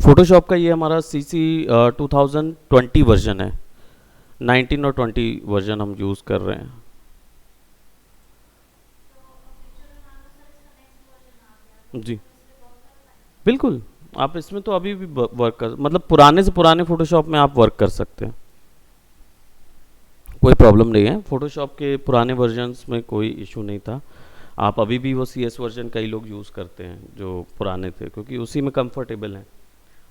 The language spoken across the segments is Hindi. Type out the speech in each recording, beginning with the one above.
फोटोशॉप का ये हमारा CC 2020 वर्जन है। 19 और 20 वर्जन हम यूज़ कर रहे हैं। जी बिल्कुल, आप इसमें तो अभी भी वर्क कर, मतलब पुराने से पुराने फोटोशॉप में आप वर्क कर सकते हैं, कोई प्रॉब्लम नहीं है। फोटोशॉप के पुराने वर्जन्स में कोई इशू नहीं था। आप अभी भी वो CS वर्जन कई लोग यूज़ करते हैं जो पुराने थे, क्योंकि उसी में कंफर्टेबल हैं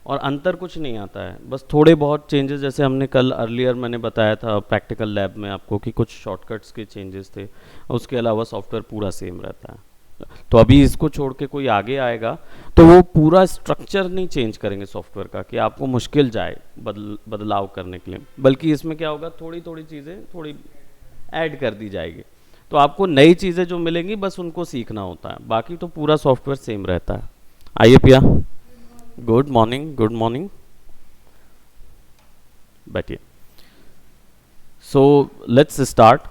और अंतर कुछ नहीं आता है। बस थोड़े बहुत चेंजेस, जैसे हमने कल अर्लियर मैंने बताया था प्रैक्टिकल लैब में आपको कि कुछ शॉर्टकट्स के चेंजेस थे, उसके अलावा सॉफ्टवेयर पूरा सेम रहता है। तो अभी इसको छोड़ के कोई आगे आएगा तो वो पूरा स्ट्रक्चर नहीं चेंज करेंगे सॉफ्टवेयर का कि आपको मुश्किल जाए बदलाव करने के लिए, बल्कि इसमें क्या होगा, थोड़ी थोड़ी चीज़ें थोड़ी ऐड कर दी जाएगी। तो आपको नई चीज़ें जो मिलेंगी बस उनको सीखना होता है, बाकी तो पूरा सॉफ्टवेयर सेम रहता है। आइए पिया। गुड मॉर्निंग, गुड मॉर्निंग, बैठिए। So let's start,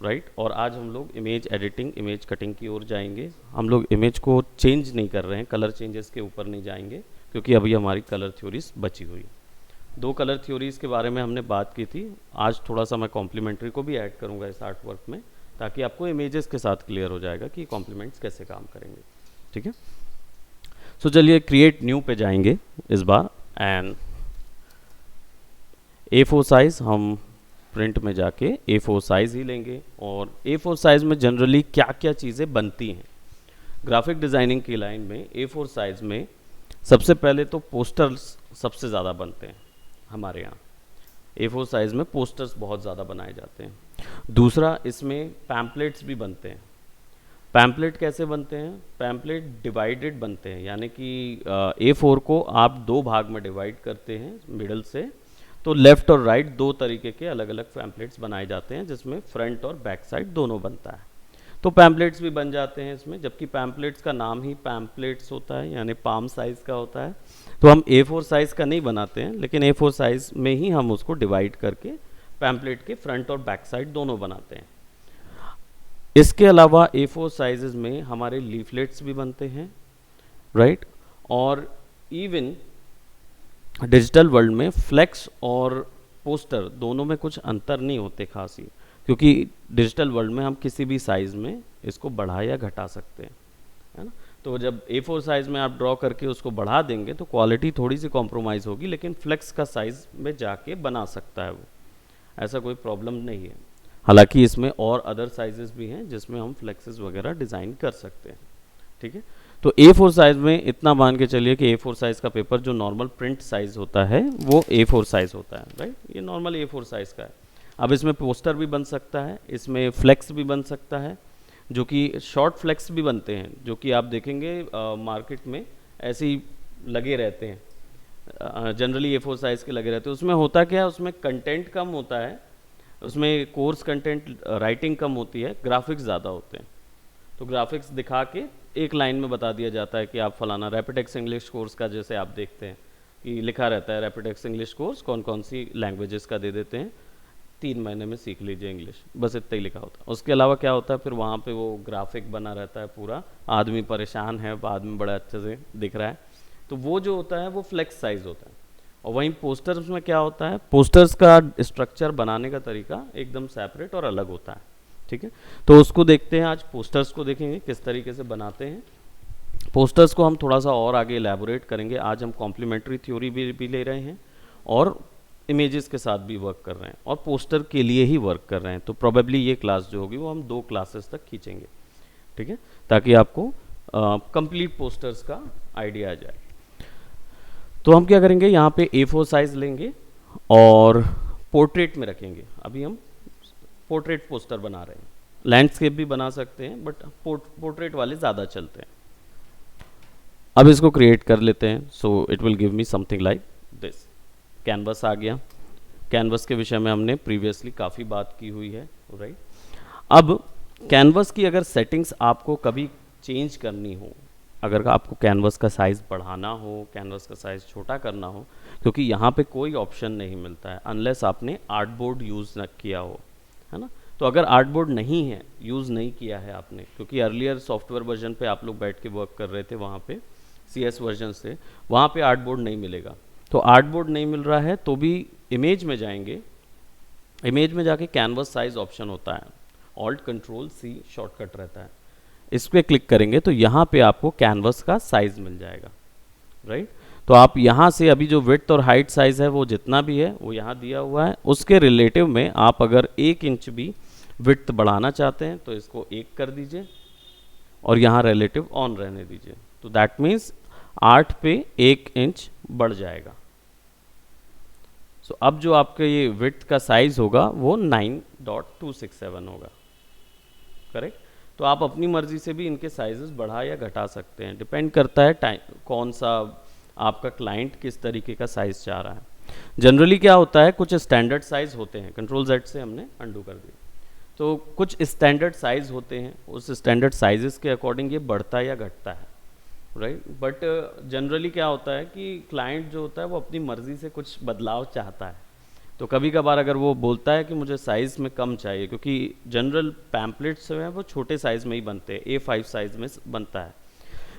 right. और आज हम लोग इमेज एडिटिंग, इमेज कटिंग की ओर जाएंगे। हम लोग इमेज को चेंज नहीं कर रहे हैं, कलर चेंजेस के ऊपर नहीं जाएंगे, क्योंकि अभी हमारी कलर थ्योरीज बची हुई है। दो कलर थ्योरीज के बारे में हमने बात की थी। आज थोड़ा सा मैं कॉम्प्लीमेंट्री को भी ऐड करूंगा इस आर्ट वर्क में, ताकि आपको इमेजेस के साथ क्लियर हो जाएगा कि कॉम्प्लीमेंट्स कैसे काम करेंगे। ठीक है, सो चलिए क्रिएट न्यू पे जाएंगे इस बार, एंड A4 साइज़ हम प्रिंट में जाके A4 साइज़ ही लेंगे। और A4 साइज़ में जनरली क्या क्या चीज़ें बनती हैं ग्राफिक डिज़ाइनिंग की लाइन में। A4 साइज़ में सबसे पहले तो पोस्टर्स सबसे ज़्यादा बनते हैं हमारे यहाँ। A4 साइज़ में पोस्टर्स बहुत ज़्यादा बनाए जाते हैं। दूसरा, इसमें पैम्पलेट्स भी बनते हैं। पैम्पलेट कैसे बनते हैं? पैम्पलेट डिवाइडेड बनते हैं, यानी कि A4 को आप दो भाग में डिवाइड करते हैं मिडल से, तो लेफ़्ट और राइट दो तरीके के अलग अलग पैम्पलेट्स बनाए जाते हैं, जिसमें फ्रंट और बैक साइड दोनों बनता है। तो पैम्पलेट्स भी बन जाते हैं इसमें, जबकि पैम्पलेट्स का नाम ही पैम्पलेट्स होता है, यानी पाम साइज़ का होता है। तो हम A4 साइज़ का नहीं बनाते हैं, लेकिन A4 साइज़ में ही हम उसको डिवाइड करके पैम्पलेट के फ्रंट और बैक साइड दोनों बनाते हैं। इसके अलावा A4 साइजेस में हमारे लीफलेट्स भी बनते हैं, राइट। और इवन डिजिटल वर्ल्ड में फ्लेक्स और पोस्टर दोनों में कुछ अंतर नहीं होते खास ही, क्योंकि डिजिटल वर्ल्ड में हम किसी भी साइज़ में इसको बढ़ा या घटा सकते हैं, है ना। तो जब A4 साइज़ में आप ड्रॉ करके उसको बढ़ा देंगे तो क्वालिटी थोड़ी सी कॉम्प्रोमाइज़ होगी, लेकिन फ्लेक्स का साइज़ में जाके बना सकता है वो, ऐसा कोई प्रॉब्लम नहीं है। हालांकि इसमें और अदर साइजेस भी हैं जिसमें हम फ्लेक्सेस वगैरह डिज़ाइन कर सकते हैं। ठीक है, तो A4 साइज़ में इतना मान के चलिए कि A4 साइज़ का पेपर जो नॉर्मल प्रिंट साइज़ होता है वो A4 साइज़ होता है, राइट। ये नॉर्मल A4 साइज़ का है। अब इसमें पोस्टर भी बन सकता है, इसमें फ्लेक्स भी बन सकता है, जो कि शॉर्ट फ्लेक्स भी बनते हैं, जो कि आप देखेंगे मार्केट में ऐसे ही लगे रहते हैं, जनरली A4 साइज़ के लगे रहते हैं। उसमें होता क्या है, उसमें कंटेंट कम होता है, उसमें कोर्स कंटेंट राइटिंग कम होती है, ग्राफिक्स ज़्यादा होते हैं। तो ग्राफिक्स दिखा के एक लाइन में बता दिया जाता है कि आप फलाना रैपिडेक्स इंग्लिश कोर्स का, जैसे आप देखते हैं कि लिखा रहता है रैपिडेक्स इंग्लिश कोर्स कौन कौन सी लैंग्वेजेस का दे देते हैं, 3 महीने में सीख लीजिए इंग्लिश, बस इतना ही लिखा होता है। उसके अलावा क्या होता है, फिर वहाँ पे वो ग्राफिक बना रहता है पूरा, आदमी परेशान है, बाद में बड़ा अच्छे से दिख रहा है, तो वो जो होता है वो फ्लेक्स साइज होता है। और वहीं पोस्टर्स में क्या होता है, पोस्टर्स का स्ट्रक्चर बनाने का तरीका एकदम सेपरेट और अलग होता है। ठीक है, तो उसको देखते हैं आज, पोस्टर्स को देखेंगे किस तरीके से बनाते हैं। पोस्टर्स को हम थोड़ा सा और आगे एलैबोरेट करेंगे। आज हम कॉम्प्लीमेंट्री थ्योरी भी ले रहे हैं और इमेजेस के साथ भी वर्क कर रहे हैं और पोस्टर के लिए ही वर्क कर रहे हैं। तो प्रोबेबली ये क्लास जो होगी वो हम 2 क्लासेस तक खींचेंगे, ठीक है, ताकि आपको कंप्लीट पोस्टर्स का आइडिया आ जाए। तो हम क्या करेंगे, यहाँ पे A4 साइज़ लेंगे और पोर्ट्रेट में रखेंगे। अभी हम पोर्ट्रेट पोस्टर बना रहे हैं, लैंडस्केप भी बना सकते हैं, बट पोर्ट्रेट वाले ज़्यादा चलते हैं। अब इसको क्रिएट कर लेते हैं। So it will give me something like this. Canvas आ गया। कैनवस के विषय में हमने प्रीवियसली काफ़ी बात की हुई है, राइट। अब कैनवस की अगर सेटिंग्स आपको कभी चेंज करनी हो, अगर आपको कैनवस का साइज़ बढ़ाना हो, कैनवस का साइज़ छोटा करना हो, क्योंकि यहाँ पे कोई ऑप्शन नहीं मिलता है अनलेस आपने आर्टबोर्ड यूज़ न किया हो, है ना। तो अगर आर्टबोर्ड नहीं है, यूज़ नहीं किया है आपने, क्योंकि अर्लियर सॉफ्टवेयर वर्जन पे आप लोग बैठ के वर्क कर रहे थे, वहाँ पे CS वर्जन से, वहाँ पे आर्ट बोर्ड नहीं मिलेगा। तो आर्ट बोर्ड नहीं मिल रहा है तो भी इमेज में जाएंगे, इमेज में जाके कैनवस साइज ऑप्शन होता है, ऑल्ट कंट्रोल C शॉर्टकट रहता है, इस पर क्लिक करेंगे तो यहाँ पे आपको कैनवस का साइज मिल जाएगा, राइट। तो आप यहाँ से अभी जो विड्थ और हाइट साइज है वो जितना भी है वो यहाँ दिया हुआ है, उसके रिलेटिव में आप अगर 1 इंच भी विड्थ बढ़ाना चाहते हैं तो इसको 1 कर दीजिए और यहाँ रिलेटिव ऑन रहने दीजिए, तो दैट मीन्स 8 पे 1 इंच बढ़ जाएगा। सो अब जो आपका ये विड्थ का साइज होगा वो 9.267 होगा, करेक्ट। तो आप अपनी मर्जी से भी इनके साइजेस बढ़ा या घटा सकते हैं, डिपेंड करता है टाइम कौन सा आपका क्लाइंट किस तरीके का साइज चाह रहा है। जनरली क्या होता है, कुछ स्टैंडर्ड साइज होते हैं, कंट्रोल Z से हमने अंडू कर दिया, तो कुछ स्टैंडर्ड साइज होते हैं, उस स्टैंडर्ड साइजेस के अकॉर्डिंग ये बढ़ता या घटता है, राइट। बट जनरली क्या होता है कि क्लाइंट जो होता है वो अपनी मर्जी से कुछ बदलाव चाहता है, तो कभी कभार अगर वो बोलता है कि मुझे साइज़ में कम चाहिए, क्योंकि जनरल पैम्पलेट्स जो हैं वो छोटे साइज़ में ही बनते हैं, A5 साइज़ में बनता है,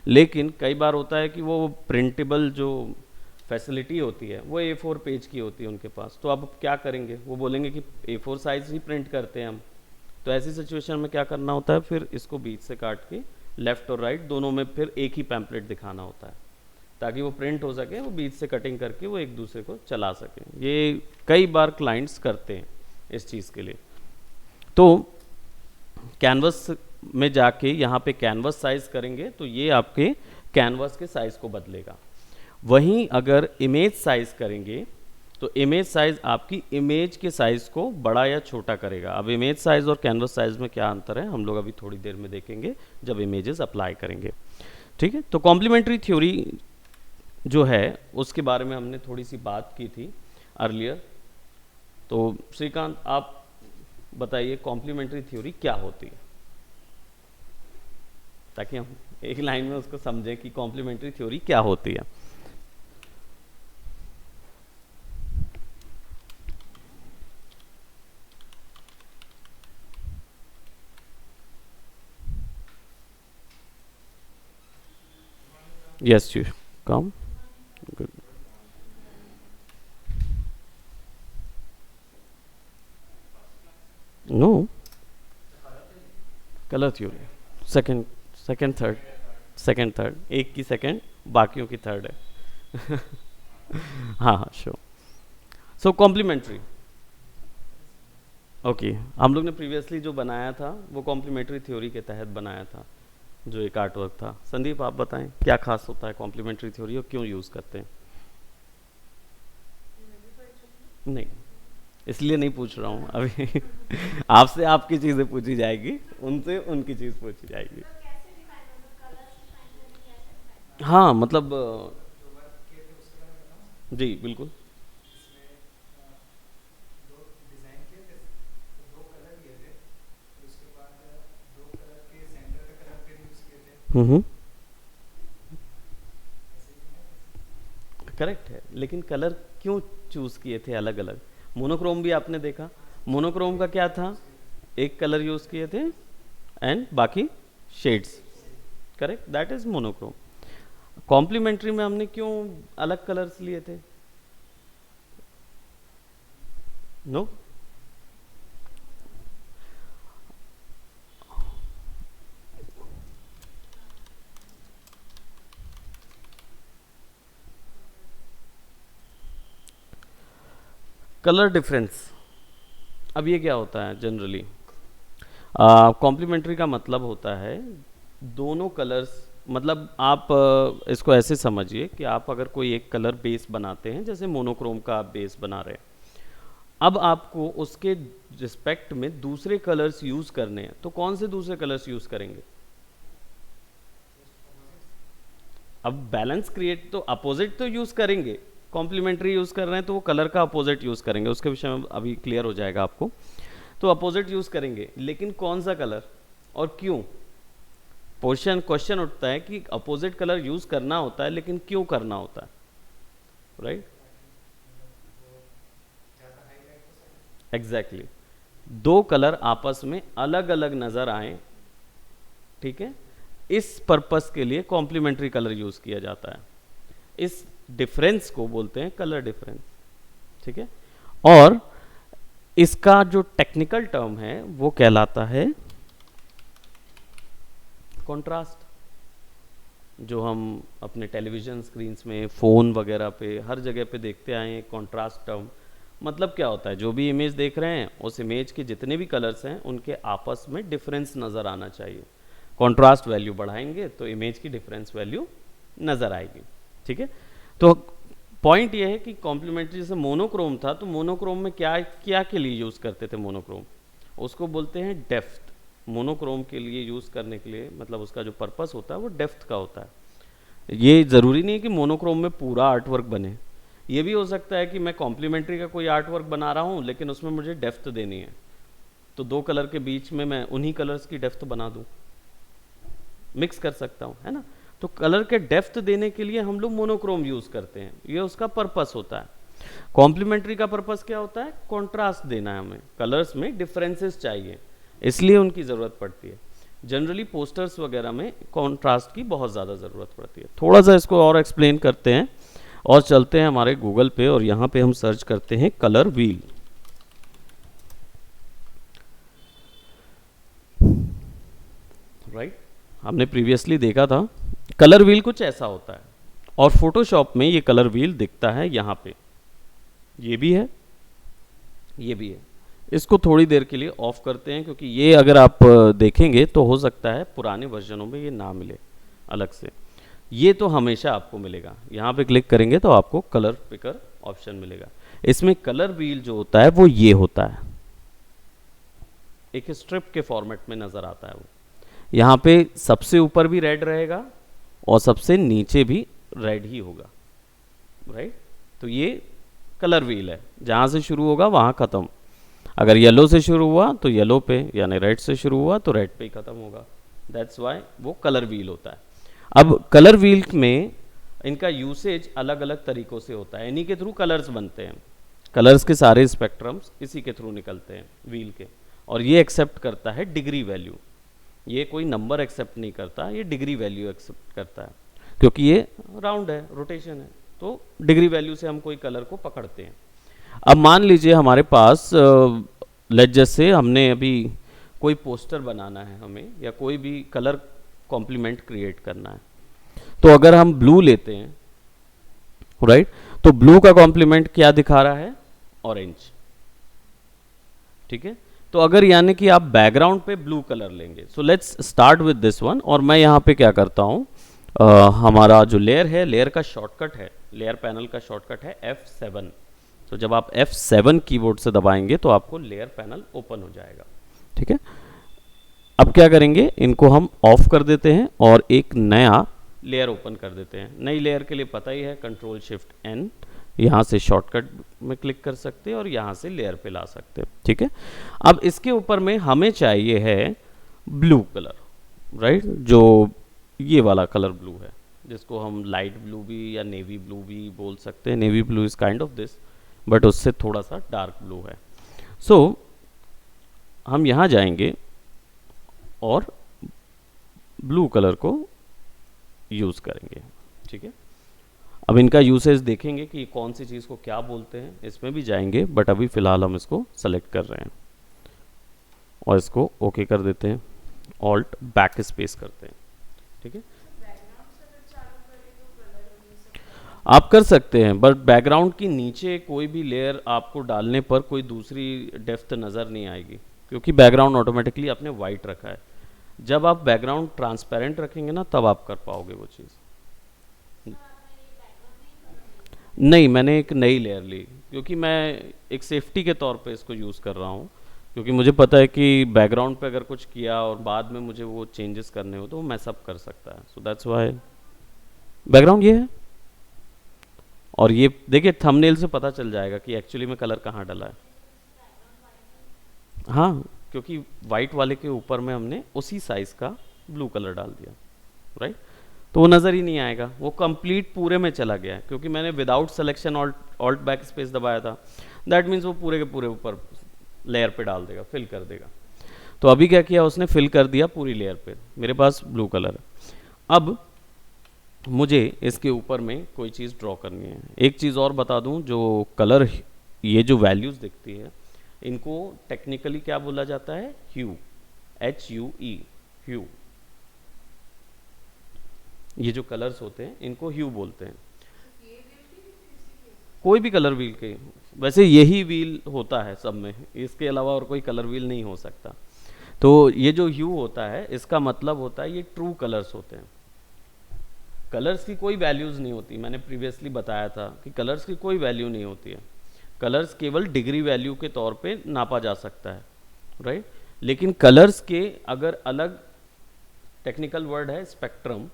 लेकिन कई बार होता है कि वो प्रिंटेबल जो फैसिलिटी होती है वो A4 पेज की होती है उनके पास, तो अब क्या करेंगे, वो बोलेंगे कि A4 साइज़ ही प्रिंट करते हैं हम। तो ऐसी सिचुएशन में क्या करना होता है, फिर इसको बीच से काट के लेफ़्ट और राइट दोनों में फिर एक ही पैम्पलेट दिखाना होता है, ताकि वो प्रिंट हो सके, वो बीच से कटिंग करके वो एक दूसरे को चला सकें। ये कई बार क्लाइंट्स करते हैं इस चीज़ के लिए। तो कैनवस में जाके यहाँ पे कैनवस साइज़ करेंगे तो ये आपके कैनवस के साइज़ को बदलेगा। वहीं अगर इमेज साइज़ करेंगे तो इमेज साइज़ आपकी इमेज के साइज़ को बड़ा या छोटा करेगा। अब इमेज साइज़ और कैनवस साइज़ में क्या अंतर है हम लोग अभी थोड़ी देर में देखेंगे जब इमेजेस अप्लाई करेंगे, ठीक है। तो कॉम्प्लीमेंट्री थ्योरी जो है उसके बारे में हमने थोड़ी सी बात की थी अर्लियर। तो श्रीकांत आप बताइए कॉम्प्लीमेंट्री थ्योरी क्या होती है, ताकि हम एक लाइन में उसको समझें कि कॉम्प्लीमेंट्री थ्योरी क्या होती है। Yes, you come. Good. No. Colour theory second second third, second third, एक की सेकंड बाकियों की थर्ड है। हाँ हाँ श्योर। सो कॉम्प्लीमेंट्री, ओके, हम लोग ने प्रीवियसली जो बनाया था वो कॉम्प्लीमेंट्री थ्योरी के तहत बनाया था, जो एक आर्ट वर्क था। संदीप आप बताएं क्या खास होता है कॉम्प्लीमेंट्री थ्योरी और क्यों यूज़ करते हैं। नहीं, इसलिए नहीं पूछ रहा हूँ अभी। आपसे आपकी चीज़ें पूछी जाएगी, उनसे उनकी चीज़ पूछी जाएगी। हाँ मतलब जी बिल्कुल। हम्म, करेक्ट है, लेकिन कलर क्यों चूज़ किए थे अलग अलग। मोनोक्रोम भी आपने देखा, मोनोक्रोम का क्या था, एक कलर यूज़ किए थे एंड बाकी shades, correct, that is monochrome. Complementary में हमने क्यों अलग कलर्स लिए थे, नो कलर डिफरेंस। अब ये क्या होता है जनरली, कॉम्प्लीमेंट्री का मतलब होता है दोनों कलर्स, मतलब आप इसको ऐसे समझिए कि आप अगर कोई एक कलर बेस बनाते हैं, जैसे मोनोक्रोम का आप बेस बना रहे हैं, अब आपको उसके रिस्पेक्ट में दूसरे कलर्स यूज करने हैं, तो कौन से दूसरे कलर्स यूज करेंगे। अब बैलेंस क्रिएट तो अपोजिट तो यूज करेंगे, कॉम्प्लीमेंट्री यूज कर रहे हैं तो वो कलर का अपोजिट यूज करेंगे, उसके विषय में अभी क्लियर हो जाएगा आपको। तो अपोजिट यूज करेंगे, लेकिन कौन सा कलर और क्यों। क्वेश्चन उठता है कि अपोजिट कलर यूज करना होता है लेकिन क्यों करना होता है, राइट। एग्जैक्टली, दो कलर आपस में अलग अलग नजर आए, ठीक है, इस पर्पस के लिए कॉम्प्लीमेंट्री कलर यूज किया जाता है। इस डिफरेंस को बोलते हैं कलर डिफरेंस, ठीक है। और इसका जो टेक्निकल टर्म है वो कहलाता है कंट्रास्ट, जो हम अपने टेलीविजन स्क्रीन्स में, फोन वगैरह पे, हर जगह पे देखते आए हैं। कंट्रास्ट टर्म मतलब क्या होता है, जो भी इमेज देख रहे हैं उस इमेज के जितने भी कलर्स हैं उनके आपस में डिफरेंस नज़र आना चाहिए। कंट्रास्ट वैल्यू बढ़ाएंगे तो इमेज की डिफरेंस वैल्यू नज़र आएगी, ठीक है। तो पॉइंट ये है कि कॉम्प्लीमेंट्री, जैसे मोनोक्रोम था, तो मोनोक्रोम में क्या क्या के लिए यूज़ करते थे मोनोक्रोम, उसको बोलते हैं डेप्थ। मोनोक्रोम के लिए यूज़ करने के लिए मतलब उसका जो पर्पस होता है वो डेप्थ का होता है। ये ज़रूरी नहीं है कि मोनोक्रोम में पूरा आर्ट वर्क बने, ये भी हो सकता है कि मैं कॉम्प्लीमेंट्री का कोई आर्ट वर्क बना रहा हूँ लेकिन उसमें मुझे डेप्थ देनी है, तो दो कलर के बीच में मैं उन्हीं कलर्स की डेप्थ बना दूँ, मिक्स कर सकता हूँ, है ना। तो कलर के डेप्थ देने के लिए हम लोग मोनोक्रोम यूज़ करते हैं, ये उसका पर्पस होता है। कॉम्प्लीमेंट्री का पर्पस क्या होता है, कॉन्ट्रास्ट देना है, हमें कलर्स में डिफरेंसेस चाहिए, इसलिए उनकी ज़रूरत पड़ती है। जनरली पोस्टर्स वगैरह में कॉन्ट्रास्ट की बहुत ज़्यादा ज़रूरत पड़ती है। थोड़ा सा इसको और एक्सप्लेन करते हैं और चलते हैं हमारे गूगल पे, और यहाँ पे हम सर्च करते हैं कलर व्हील। राइट, हमने प्रीवियसली देखा था कलर व्हील कुछ ऐसा होता है, और फोटोशॉप में ये कलर व्हील दिखता है यहाँ पे, ये भी है, ये भी है। इसको थोड़ी देर के लिए ऑफ करते हैं, क्योंकि ये अगर आप देखेंगे तो हो सकता है पुराने वर्जनों में ये ना मिले अलग से, ये तो हमेशा आपको मिलेगा। यहाँ पे क्लिक करेंगे तो आपको कलर पिकर ऑप्शन मिलेगा। इसमें कलर व्हील जो होता है वो ये होता है, एक स्ट्रिप के फॉर्मेट में नज़र आता है वो। यहाँ पे सबसे ऊपर भी रेड रहेगा और सबसे नीचे भी रेड ही होगा, राइट। तो ये कलर व्हील है, जहाँ से शुरू होगा वहाँ ख़त्म। अगर येलो से शुरू हुआ तो येलो पे, यानी रेड से शुरू हुआ तो रेड पे ही ख़त्म होगा। दैट्स वाई वो कलर व्हील होता है। अब कलर व्हील में इनका यूसेज अलग अलग तरीक़ों से होता है, इन्हीं के थ्रू कलर्स बनते हैं। कलर्स के सारे स्पेक्ट्रम्स इसी के थ्रू निकलते हैं व्हील के, और ये एक्सेप्ट करता है डिग्री वैल्यू। ये कोई नंबर एक्सेप्ट नहीं करता, ये डिग्री वैल्यू एक्सेप्ट करता है, क्योंकि ये राउंड है, रोटेशन है, तो डिग्री वैल्यू से हम कोई कलर को पकड़ते हैं। अब मान लीजिए हमारे पास लेट जैसे हमने अभी कोई पोस्टर बनाना है हमें, या कोई भी कलर कॉम्प्लीमेंट क्रिएट करना है, तो अगर हम ब्लू लेते हैं, राइट, तो ब्लू का कॉम्प्लीमेंट क्या दिखा रहा है, ऑरेंज, ठीक है। तो अगर यानी कि आप बैकग्राउंड पे ब्लू कलर लेंगे, so let's start with this one, और मैं यहाँ पे क्या करता हूँ, हमारा जो लेयर है, लेयर का शॉर्टकट है, लेयर पैनल का शॉर्टकट है F7। तो जब आप F7 कीबोर्ड से दबाएंगे तो आपको लेयर पैनल ओपन हो जाएगा, ठीक है। अब क्या करेंगे, इनको हम ऑफ कर देते हैं और एक नया लेयर ओपन कर देते हैं। नई लेयर के लिए पता ही है Ctrl+Shift+N, यहाँ से शॉर्टकट में क्लिक कर सकते हैं और यहाँ से लेयर पे ला सकते हैं, ठीक है। अब इसके ऊपर में हमें चाहिए है ब्लू कलर, राइट, जो ये वाला कलर ब्लू है, जिसको हम लाइट ब्लू भी या नेवी ब्लू भी बोल सकते हैं। Navy blue is kind of this, but उससे थोड़ा सा डार्क ब्लू है। सो हम यहाँ जाएंगे और ब्लू कलर को यूज़ करेंगे, ठीक है। अब इनका यूसेज देखेंगे कि कौन सी चीज़ को क्या बोलते हैं, इसमें भी जाएंगे, बट अभी फ़िलहाल हम इसको सेलेक्ट कर रहे हैं और इसको ओके कर देते हैं, ऑल्ट बैक स्पेस करते हैं, ठीक है। आप कर सकते हैं, बट बैकग्राउंड की नीचे कोई भी लेयर आपको डालने पर कोई दूसरी डेप्थ नज़र नहीं आएगी, क्योंकि बैकग्राउंड ऑटोमेटिकली आपने वाइट रखा है। जब आप बैकग्राउंड ट्रांसपेरेंट रखेंगे ना, तब आप कर पाओगे वो चीज़। नहीं, मैंने एक नई लेयर ली, क्योंकि मैं एक सेफ्टी के तौर पे इसको यूज़ कर रहा हूँ, क्योंकि मुझे पता है कि बैकग्राउंड पे अगर कुछ किया और बाद में मुझे वो चेंजेस करने हो तो वो मैसअप कर सकता है। सो दैट्स वाई बैकग्राउंड ये है। और ये देखिए थंबनेल से पता चल जाएगा कि एक्चुअली में कलर कहाँ डला है। हाँ, क्योंकि वाइट वाले के ऊपर में हमने उसी साइज़ का ब्लू कलर डाल दिया, राइट, तो वो नज़र ही नहीं आएगा, वो कंप्लीट पूरे में चला गया है, क्योंकि मैंने without selection alt back space दबाया था। दैट मीन्स वो पूरे के पूरे ऊपर लेयर पे डाल देगा, फिल कर देगा। तो अभी क्या किया उसने, फिल कर दिया पूरी लेयर पे, मेरे पास ब्लू कलर है। अब मुझे इसके ऊपर में कोई चीज़ ड्रॉ करनी है। एक चीज़ और बता दूं, जो कलर, ये जो वैल्यूज़ दिखती है, इनको टेक्निकली क्या बोला जाता है? ह्यू, HUE, ह्यू। ये जो कलर्स होते हैं इनको ह्यू बोलते हैं। कोई भी कलर व्हील के, वैसे यही व्हील होता है सब में, इसके अलावा और कोई कलर व्हील नहीं हो सकता। तो ये जो ह्यू होता है, इसका मतलब होता है ये ट्रू कलर्स होते हैं। कलर्स की कोई वैल्यूज़ नहीं होती, मैंने प्रीवियसली बताया था कि कलर्स की कोई वैल्यू नहीं होती है। कलर्स केवल डिग्री वैल्यू के तौर पे नापा जा सकता है, राइट। लेकिन कलर्स के अगर अलग टेक्निकल वर्ड है स्पेक्ट्रम,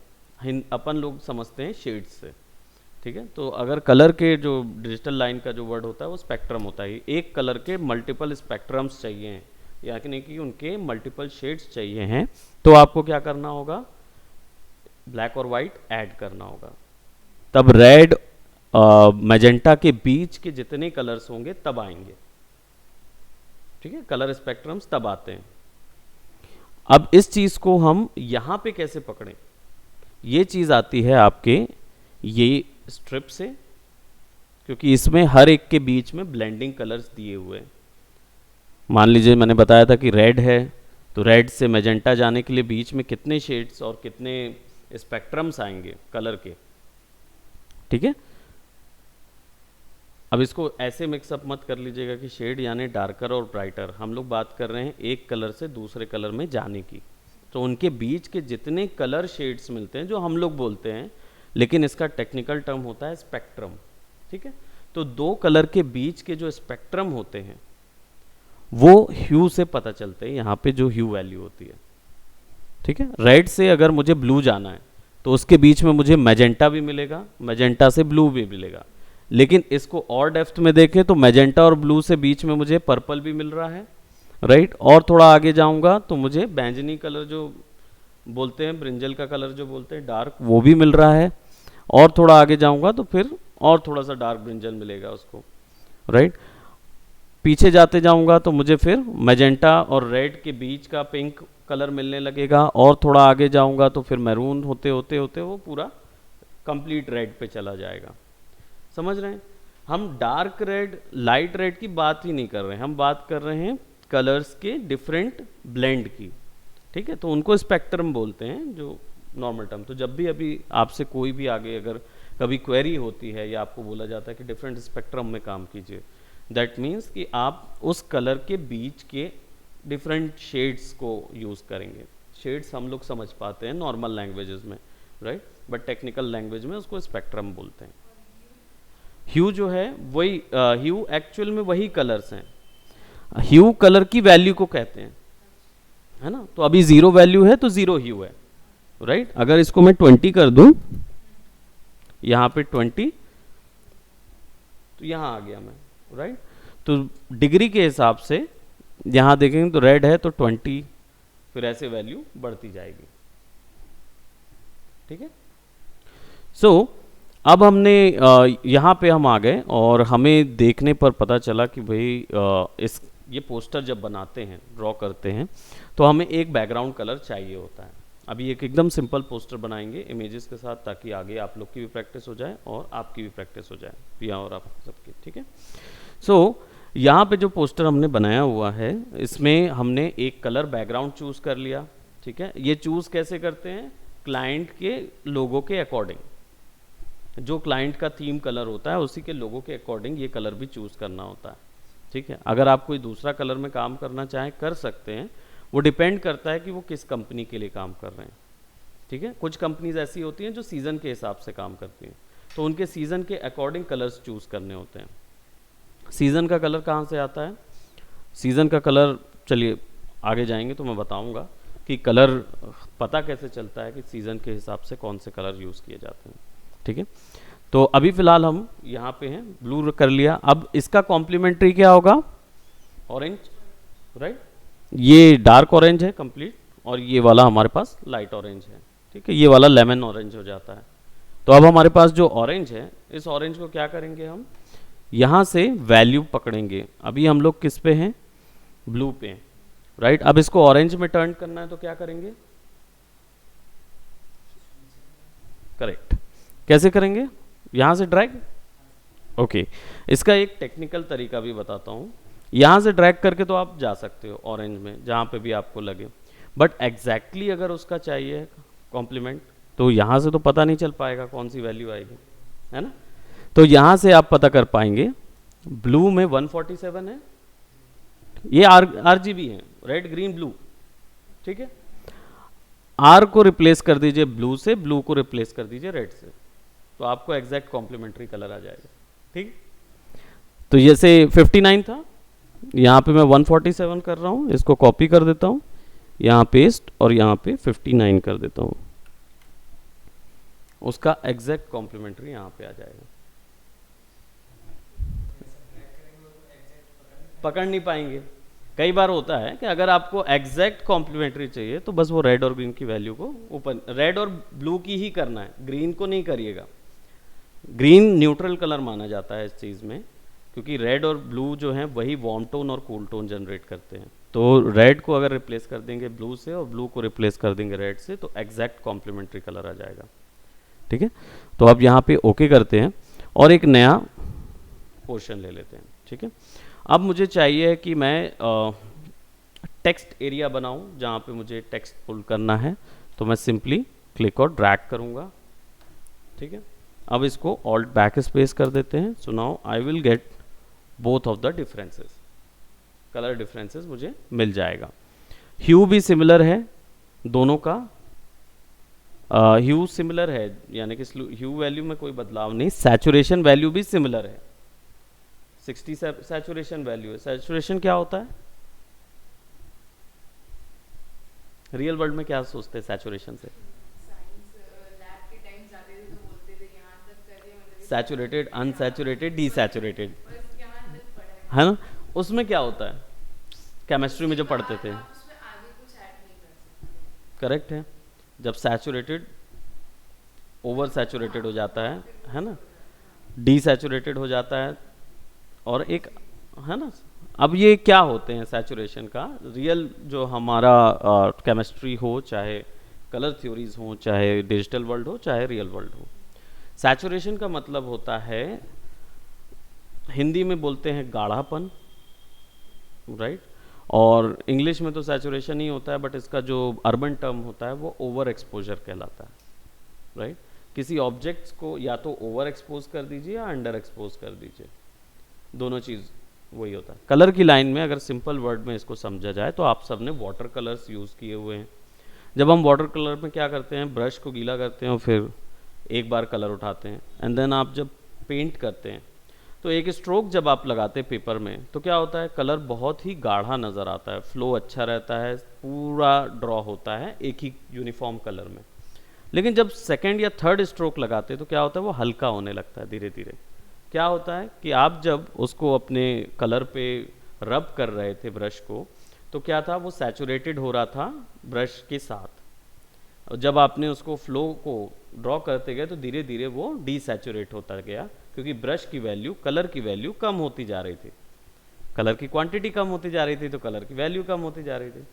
अपन लोग समझते हैं शेड्स से, ठीक है। तो अगर कलर के जो डिजिटल लाइन का जो वर्ड होता है वो स्पेक्ट्रम होता है। एक कलर के मल्टीपल स्पेक्ट्रम्स चाहिए हैं, यानी कि उनके मल्टीपल शेड्स चाहिए हैं, तो आपको क्या करना होगा? ब्लैक और वाइट ऐड करना होगा। तब रेड मैजेंटा के बीच के जितने कलर्स होंगे तब आएंगे, ठीक है। कलर स्पेक्ट्रम्स तब आते हैं। अब इस चीज को हम यहां पे कैसे पकड़ें? ये चीज आती है आपके ये स्ट्रिप से, क्योंकि इसमें हर एक के बीच में ब्लेंडिंग कलर्स दिए हुए हैं। मान लीजिए मैंने बताया था कि रेड है, तो रेड से मैजेंटा जाने के लिए बीच में कितने शेड्स और कितने स्पेक्ट्रम्स आएंगे कलर के, ठीक है। अब इसको ऐसे मिक्सअप मत कर लीजिएगा कि शेड यानी डार्कर और ब्राइटर। हम लोग बात कर रहे हैं एक कलर से दूसरे कलर में जाने की, तो उनके बीच के जितने कलर शेड्स मिलते हैं जो हम लोग बोलते हैं, लेकिन इसका टेक्निकल टर्म होता है स्पेक्ट्रम, ठीक है। तो दो कलर के बीच के जो स्पेक्ट्रम होते हैं वो ह्यू से पता चलते हैं, यहाँ पे जो ह्यू वैल्यू होती है, ठीक है। रेड से अगर मुझे ब्लू जाना है तो उसके बीच में मुझे मैजेंटा भी मिलेगा, मैजेंटा से ब्लू भी मिलेगा। लेकिन इसको और डेप्थ में देखें तो मैजेंटा और ब्लू से बीच में मुझे पर्पल भी मिल रहा है, राइट। और थोड़ा आगे जाऊंगा तो मुझे बैंगनी कलर जो बोलते हैं, ब्रिंजल का कलर जो बोलते हैं डार्क, वो भी मिल रहा है। और थोड़ा आगे जाऊंगा तो फिर और थोड़ा सा डार्क ब्रिंजल मिलेगा उसको, राइट। पीछे जाते जाऊंगा तो मुझे फिर मैजेंटा और रेड के बीच का पिंक कलर मिलने लगेगा। और थोड़ा आगे जाऊंगा तो फिर मैरून होते होते होते वो पूरा कंप्लीट रेड पे चला जाएगा। समझ रहे हैं? हम डार्क रेड, लाइट रेड की बात ही नहीं कर रहे हैं, हम बात कर रहे हैं कलर्स के डिफरेंट ब्लेंड की, ठीक है। तो उनको स्पेक्ट्रम बोलते हैं, जो नॉर्मल टर्म। तो जब भी अभी आपसे कोई भी आगे अगर कभी क्वेरी होती है या आपको बोला जाता है कि डिफरेंट स्पेक्ट्रम में काम कीजिए, दैट मीन्स कि आप उस कलर के बीच के डिफरेंट शेड्स को यूज़ करेंगे। शेड्स हम लोग समझ पाते हैं नॉर्मल लैंग्वेजेस में, राइट, बट टेक्निकल लैंग्वेज में उसको स्पेक्ट्रम बोलते हैं। ह्यू जो है वही, ह्यू एक्चुअल में वही कलर्स हैं। ह्यू कलर की वैल्यू को कहते हैं, है ना। तो अभी 0 वैल्यू है तो 0 ह्यू है, राइट। अगर इसको मैं 20 कर दूं, यहाँ पे 20, तो यहाँ आ गया मैं, राइट। तो डिग्री के हिसाब से यहाँ देखेंगे तो रेड है तो 20, फिर ऐसे वैल्यू बढ़ती जाएगी, ठीक है। सो अब हमने यहाँ पे हम आ गए और हमें देखने पर पता चला कि भाई ये पोस्टर जब बनाते हैं, ड्रॉ करते हैं, तो हमें एक बैकग्राउंड कलर चाहिए होता है। अभी एक एकदम सिंपल पोस्टर बनाएंगे इमेजेस के साथ, ताकि आगे आप लोग की भी प्रैक्टिस हो जाए और आपकी भी प्रैक्टिस हो जाए, पिया और आप सबकी, ठीक है। सो यहाँ पे जो पोस्टर हमने बनाया हुआ है, इसमें हमने एक कलर बैकग्राउंड चूज़ कर लिया, ठीक है। ये चूज़ कैसे करते हैं? क्लाइंट के लोगो के अकॉर्डिंग, जो क्लाइंट का थीम कलर होता है उसी के लोगो के अकॉर्डिंग ये कलर भी चूज़ करना होता है, ठीक है। अगर आप कोई दूसरा कलर में काम करना चाहें कर सकते हैं, वो डिपेंड करता है कि वो किस कंपनी के लिए काम कर रहे हैं, ठीक है। कुछ कंपनीज ऐसी होती हैं जो सीज़न के हिसाब से काम करती हैं, तो उनके सीज़न के अकॉर्डिंग कलर्स चूज़ करने होते हैं। सीज़न का कलर कहाँ से आता है? सीज़न का कलर, चलिए आगे जाएंगे तो मैं बताऊंगा कि कलर पता कैसे चलता है कि सीज़न के हिसाब से कौन से कलर यूज़ किए जाते हैं, ठीक है। तो अभी फ़िलहाल हम यहाँ पे हैं, ब्लू कर लिया। अब इसका कॉम्प्लीमेंट्री क्या होगा? Orange, right. ये डार्क ऑरेंज है कंप्लीट, और ये वाला हमारे पास लाइट ऑरेंज है, ठीक है। ये वाला लेमन ऑरेंज हो जाता है। तो अब हमारे पास जो ऑरेंज है, इस ऑरेंज को क्या करेंगे हम? यहाँ से वैल्यू पकड़ेंगे। अभी हम लोग किस पे हैं? ब्लू पे हैं, राइट। अब इसको ऑरेंज में टर्न करना है तो क्या करेंगे? करेक्ट। कैसे करेंगे? यहाँ से ड्रैग। ओके, इसका एक टेक्निकल तरीका भी बताता हूँ। यहाँ से ड्रैग करके तो आप जा सकते हो ऑरेंज में, जहाँ पे भी आपको लगे, बट एग्जैक्टली अगर उसका चाहिए कॉम्प्लीमेंट तो यहाँ से तो पता नहीं चल पाएगा कौन सी वैल्यू आएगी, है ना। तो यहाँ से आप पता कर पाएंगे। ब्लू में 147 है, ये RGB है, रेड ग्रीन ब्लू, ठीक है। R को रिप्लेस कर दीजिए ब्लू से, ब्लू को रिप्लेस कर दीजिए रेड से, तो आपको एग्जैक्ट कॉम्प्लीमेंट्री कलर आ जाएगा, ठीक। तो जैसे 59 था, यहाँ पे मैं 147 कर रहा हूँ, इसको कॉपी कर देता हूँ, यहाँ पेस्ट और यहाँ पे 59 कर देता हूँ, उसका एग्जैक्ट कॉम्प्लीमेंट्री यहाँ पे आ जाएगा। पकड़ नहीं पाएंगे। कई बार होता है कि अगर आपको एग्जैक्ट कॉम्प्लीमेंट्री चाहिए तो बस वो रेड और ग्रीन की वैल्यू को ऊपर, रेड और ब्लू की ही करना है, ग्रीन को नहीं करिएगा। ग्रीन न्यूट्रल कलर माना जाता है इस चीज़ में, क्योंकि रेड और ब्लू जो है वही वार्म टोन और कूल टोन जनरेट करते हैं। तो रेड को अगर रिप्लेस कर देंगे ब्लू से और ब्लू को रिप्लेस कर देंगे रेड से तो एग्जैक्ट कॉम्प्लीमेंट्री कलर आ जाएगा, ठीक है। तो अब यहाँ पे ओके करते हैं और एक नया पोर्शन ले लेते हैं, ठीक है। अब मुझे चाहिए कि मैं टेक्स्ट एरिया बनाऊं जहाँ पे मुझे टेक्स्ट पुल करना है, तो मैं सिंपली क्लिक और ड्रैग करूँगा, ठीक है। अब इसको ऑल्ट बैक स्पेस कर देते हैं। So now I will get both of the differences, colour differences मुझे मिल जाएगा। ह्यू भी सिमिलर है दोनों का, ह्यू सिमिलर है, यानी कि ह्यू वैल्यू में कोई बदलाव नहीं। सैचुरेशन वैल्यू भी सिमिलर है, 60 सैचुरेशन वैल्यू है। सैचुरेशन क्या होता है? रियल वर्ल्ड में क्या सोचते हैं सैचुरेशन से? सैचुरेटेड, अनसैचुरेटेड, डीसैचुरेटेड, है ना। उसमें क्या होता है केमिस्ट्री में जो पढ़ते थे? करेक्ट है, जब सैचुरेटेड ओवर सैचुरेटेड हो जाता है ना, डीसैचुरेटेड हो जाता है, और एक, है ना। अब ये क्या होते हैं सैचुरेशन का? रियल जो हमारा केमिस्ट्री हो, चाहे कलर थ्योरीज हो, चाहे डिजिटल वर्ल्ड हो, चाहे रियल वर्ल्ड हो, सैचुरेशन का मतलब होता है, हिंदी में बोलते हैं गाढ़ापन, राइट। और इंग्लिश में तो सैचुरेशन ही होता है, बट इसका जो अर्बन टर्म होता है वो ओवर एक्सपोजर कहलाता है, राइट। किसी ऑब्जेक्ट्स को या तो ओवर एक्सपोज कर दीजिए या अंडर एक्सपोज कर दीजिए, दोनों चीज़ वही होता है। कलर की लाइन में अगर सिंपल वर्ड में इसको समझा जाए तो आप सबने वाटर कलर्स यूज़ किए हुए हैं। जब हम वाटर कलर में क्या करते हैं, ब्रश को गीला करते हैं और फिर एक बार कलर उठाते हैं, एंड देन आप जब पेंट करते हैं तो एक स्ट्रोक जब आप लगाते हैं पेपर में तो क्या होता है, कलर बहुत ही गाढ़ा नज़र आता है, फ्लो अच्छा रहता है, पूरा ड्रॉ होता है एक ही यूनिफॉर्म कलर में। लेकिन जब सेकेंड या थर्ड स्ट्रोक लगाते हैं तो क्या होता है, वो हल्का होने लगता है धीरे धीरे। क्या होता है कि आप जब उसको अपने कलर पे रब कर रहे थे ब्रश को, तो क्या था, वो सैचुरेटेड हो रहा था ब्रश के साथ, और जब आपने उसको फ्लो को ड्रॉ करते गए तो धीरे धीरे वो डीसैचुरेट होता गया, क्योंकि ब्रश की वैल्यू, कलर की वैल्यू कम होती जा रही थी, कलर की क्वांटिटी कम होती जा रही थी, तो कलर की वैल्यू कम होती जा रही थी,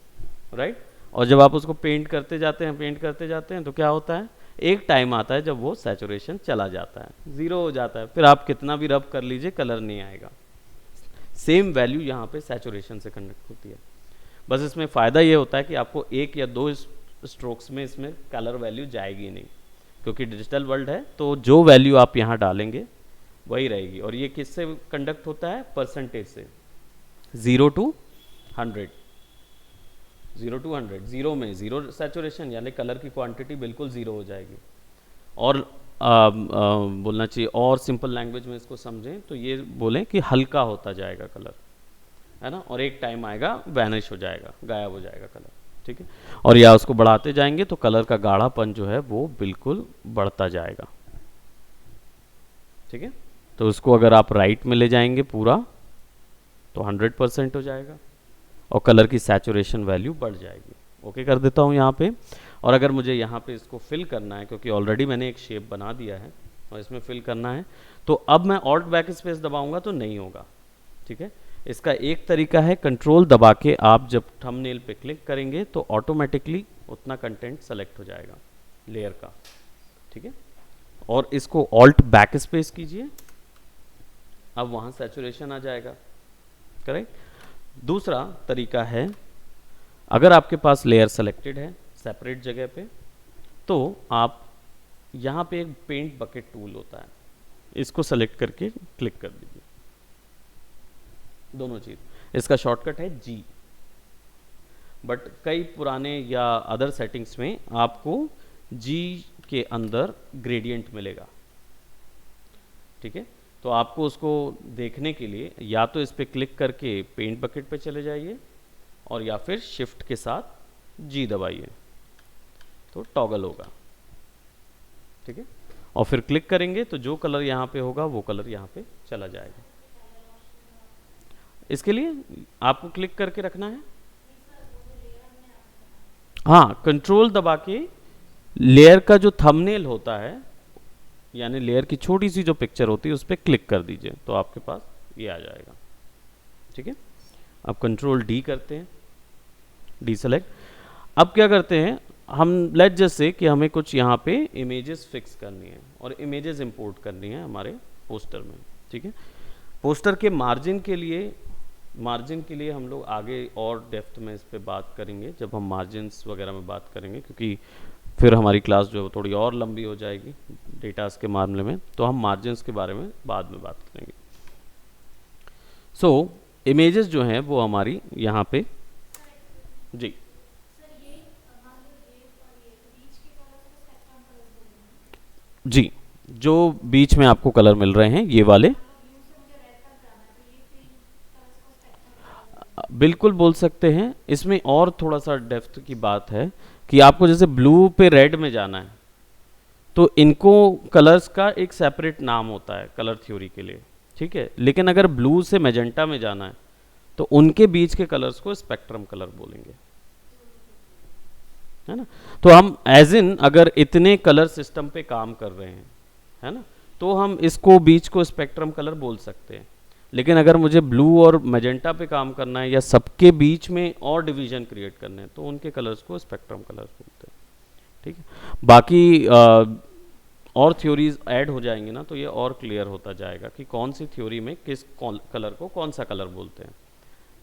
राइट। और जब आप उसको पेंट करते जाते हैं तो क्या होता है, एक टाइम आता है जब वो सैचुरेशन चला जाता है, ज़ीरो हो जाता है, फिर आप कितना भी रब कर लीजिए कलर नहीं आएगा। सेम वैल्यू यहाँ पे सैचुरेशन से कनेक्ट होती है, बस इसमें फ़ायदा ये होता है कि आपको एक या दो स्ट्रोक्स में इसमें कलर वैल्यू जाएगी नहीं, क्योंकि डिजिटल वर्ल्ड है तो जो वैल्यू आप यहाँ डालेंगे वही रहेगी। और ये किससे कंडक्ट होता है, परसेंटेज से, 0 to 100, 0 to 100, जीरो में जीरो सैचुरेशन, यानी कलर की क्वांटिटी बिल्कुल ज़ीरो हो जाएगी। और बोलना चाहिए और सिंपल लैंग्वेज में इसको समझें तो ये बोलें कि हल्का होता जाएगा कलर, है ना, और एक टाइम आएगा वैनिश हो जाएगा, गायब हो जाएगा कलर, ठीक है। और या उसको बढ़ाते जाएंगे तो कलर का गाढ़ापन जो है वो बिल्कुल बढ़ता जाएगा, ठीक है। तो उसको अगर आप राइट में ले जाएंगे पूरा तो 100% हो जाएगा और कलर की सैचुरेशन वैल्यू बढ़ जाएगी। ओके कर देता हूँ यहाँ पे। और अगर मुझे यहाँ पे इसको फिल करना है, क्योंकि ऑलरेडी मैंने एक शेप बना दिया है और इसमें फिल करना है, तो अब मैं ऑल्ट बैक स्पेस दबाऊंगा तो नहीं होगा, ठीक है। इसका एक तरीका है, कंट्रोल दबा के आप जब थंबनेल पे क्लिक करेंगे तो ऑटोमेटिकली उतना कंटेंट सेलेक्ट हो जाएगा लेयर का, ठीक है। और इसको ऑल्ट बैक स्पेस कीजिए, अब वहाँ सैचुरेशन आ जाएगा। करेक्ट। दूसरा तरीका है, अगर आपके पास लेयर सेलेक्टेड है सेपरेट जगह पे, तो आप यहाँ पे एक पेंट बकेट टूल होता है, इसको सेलेक्ट करके क्लिक कर दीजिए, दोनों चीज़। इसका शॉर्टकट है जी, बट कई पुराने या अदर सेटिंग्स में आपको जी के अंदर ग्रेडियंट मिलेगा। ठीक है, तो आपको उसको देखने के लिए या तो इस पर क्लिक करके पेंट बकेट पे चले जाइए, और या फिर शिफ्ट के साथ जी दबाइए तो टॉगल होगा। ठीक है, और फिर क्लिक करेंगे तो जो कलर यहाँ पे होगा वो कलर यहाँ पे चला जाएगा। इसके लिए आपको क्लिक करके रखना है, हाँ, कंट्रोल दबा के लेयर का जो थंबनेल होता है, यानी लेयर की छोटी सी जो पिक्चर होती है उस पर क्लिक कर दीजिए तो आपके पास ये आ जाएगा। ठीक है, अब कंट्रोल डी करते हैं, डी सेलेक्ट। अब क्या करते हैं हम, लेट जस्ट से कि हमें कुछ यहाँ पे इमेजेस फिक्स करनी है और इमेजेस इंपोर्ट करनी है हमारे पोस्टर में। ठीक है, पोस्टर के मार्जिन के लिए हम लोग आगे और डेप्थ में इस पे बात करेंगे जब हम मार्जिन्स वगैरह में बात करेंगे, क्योंकि फिर हमारी क्लास जो है थोड़ी और लंबी हो जाएगी डेटास के मामले में, तो हम मार्जिन्स के बारे में बाद में बात करेंगे। सो इमेजेस जो हैं वो हमारी यहाँ पे, जी जी, जो बीच में आपको कलर मिल रहे हैं ये वाले, बिल्कुल बोल सकते हैं। इसमें और थोड़ा सा डेप्थ की बात है कि आपको जैसे ब्लू पे रेड में जाना है तो इनको कलर्स का एक सेपरेट नाम होता है कलर थ्योरी के लिए। ठीक है, लेकिन अगर ब्लू से मैजेंटा में जाना है तो उनके बीच के कलर्स को स्पेक्ट्रम कलर बोलेंगे, है ना। तो हम एज इन अगर इतने कलर सिस्टम पे काम कर रहे हैं, है ना, तो हम इसको बीच को स्पेक्ट्रम कलर बोल सकते हैं। लेकिन अगर मुझे ब्लू और मैजेंटा पे काम करना है या सबके बीच में और डिवीजन क्रिएट करने हैं तो उनके कलर्स को स्पेक्ट्रम कलर्स बोलते हैं। ठीक है, बाकी और थ्योरीज ऐड हो जाएंगी ना तो ये और क्लियर होता जाएगा कि कौन सी थ्योरी में किस कलर को कौन सा कलर बोलते हैं।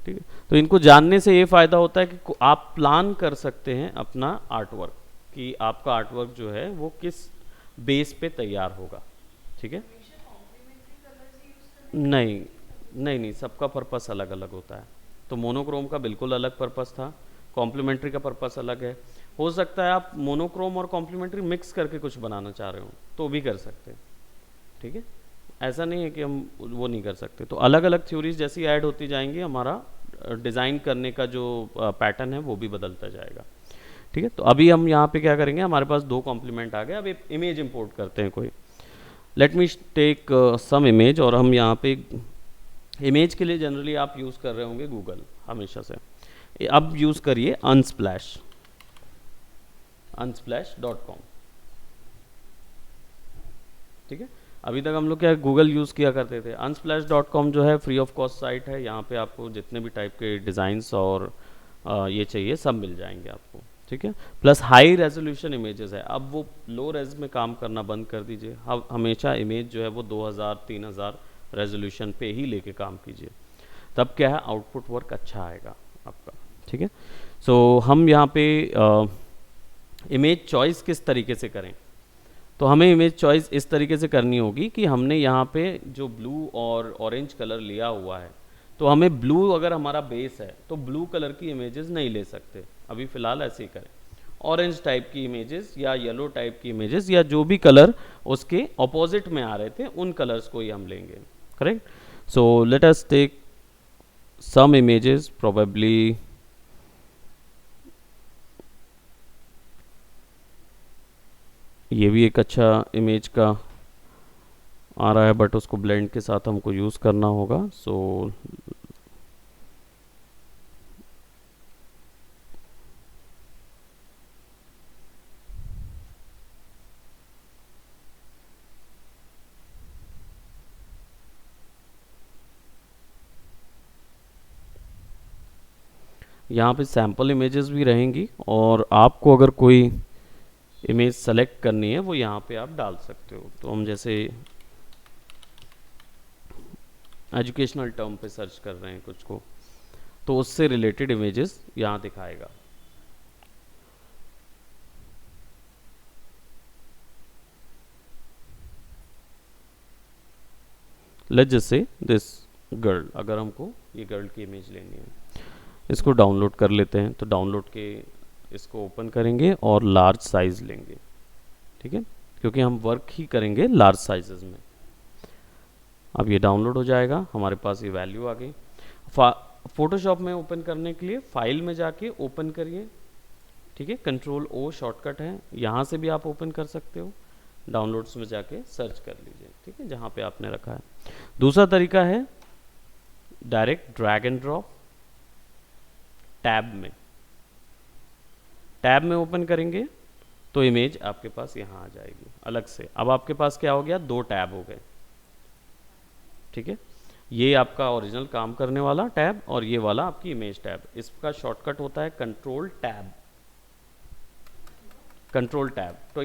ठीक है, तो इनको जानने से ये फ़ायदा होता है कि आप प्लान कर सकते हैं अपना आर्टवर्क, कि आपका आर्टवर्क जो है वो किस बेस पे तैयार होगा। ठीक है, नहीं नहीं नहीं, सबका पर्पस अलग अलग होता है। तो मोनोक्रोम का बिल्कुल अलग पर्पस था, कॉम्प्लीमेंट्री का पर्पस अलग है। हो सकता है आप मोनोक्रोम और कॉम्प्लीमेंट्री मिक्स करके कुछ बनाना चाह रहे हो तो भी कर सकते हैं। ठीक है, ऐसा नहीं है कि हम वो नहीं कर सकते। तो अलग अलग थ्योरीज जैसी ऐड होती जाएंगी, हमारा डिज़ाइन करने का जो पैटर्न है वो भी बदलता जाएगा। ठीक है, तो अभी हम यहाँ पे क्या करेंगे, हमारे पास दो कॉम्प्लीमेंट आ गए, अब एक इमेज इंपोर्ट करते हैं कोई। Let me take some image, और हम यहाँ पे इमेज के लिए जनरली आप यूज़ कर रहे होंगे गूगल हमेशा से। अब यूज़ करिए unsplash.com। ठीक है, अभी तक हम लोग क्या गूगल यूज़ किया करते थे। unsplash.com जो है फ्री ऑफ कॉस्ट साइट है, यहाँ पे आपको जितने भी टाइप के डिज़ाइंस और ये चाहिए सब मिल जाएंगे आपको। ठीक है, प्लस हाई रेजोल्यूशन इमेजेस है। अब वो लो रेज में काम करना बंद कर दीजिए, अब हमेशा इमेज जो है वो 2000-3000 रेजोल्यूशन पे ही लेके काम कीजिए, तब क्या है आउटपुट वर्क अच्छा आएगा आपका। ठीक है, सो हम यहाँ पे इमेज चॉइस किस तरीके से करें, तो हमें इमेज चॉइस इस तरीके से करनी होगी कि हमने यहाँ पे जो ब्लू और ऑरेंज कलर लिया हुआ है, तो हमें ब्लू अगर हमारा बेस है तो ब्लू कलर की इमेजेस नहीं ले सकते, अभी फ़िलहाल ऐसे ही करें। ऑरेंज टाइप की इमेजेस या येलो टाइप की इमेजेस या जो भी कलर उसके ऑपोजिट में आ रहे थे उन कलर्स को ही हम लेंगे। Correct, so let us take some images, probably ये भी एक अच्छा इमेज का आ रहा है, बट उसको ब्लेंड के साथ हमको यूज़ करना होगा। सो यहाँ पे सैम्पल इमेजेस भी रहेंगी, और आपको अगर कोई इमेज सेलेक्ट करनी है वो यहाँ पे आप डाल सकते हो। तो हम जैसे एजुकेशनल टर्म पे सर्च कर रहे हैं कुछ को, तो उससे रिलेटेड इमेजेस यहाँ दिखाएगा। Let's just say this girl, अगर हमको ये गर्ल की इमेज लेनी है, इसको डाउनलोड कर लेते हैं। तो डाउनलोड के इसको ओपन करेंगे और लार्ज साइज लेंगे, ठीक है, क्योंकि हम वर्क ही करेंगे लार्ज साइजेस में। अब ये डाउनलोड हो जाएगा, हमारे पास ये वैल्यू आ गई। फोटोशॉप में ओपन करने के लिए फाइल में जाके ओपन करिए, ठीक है, कंट्रोल ओ शॉर्टकट है, यहाँ से भी आप ओपन कर सकते हो। डाउनलोड्स में जाके सर्च कर लीजिए, ठीक है, जहाँ पे आपने रखा है। दूसरा तरीका है direct drag and drop, tab में ओपन करेंगे तो इमेज आपके पास यहाँ आ जाएगी अलग से। अब आपके पास क्या हो गया, दो टैब हो गए, ठीक है। ये आपका ओरिजिनल काम करने वाला टैब और ये वाला आपकी इमेज टैब। इसका शॉर्टकट होता है कंट्रोल टैब, तो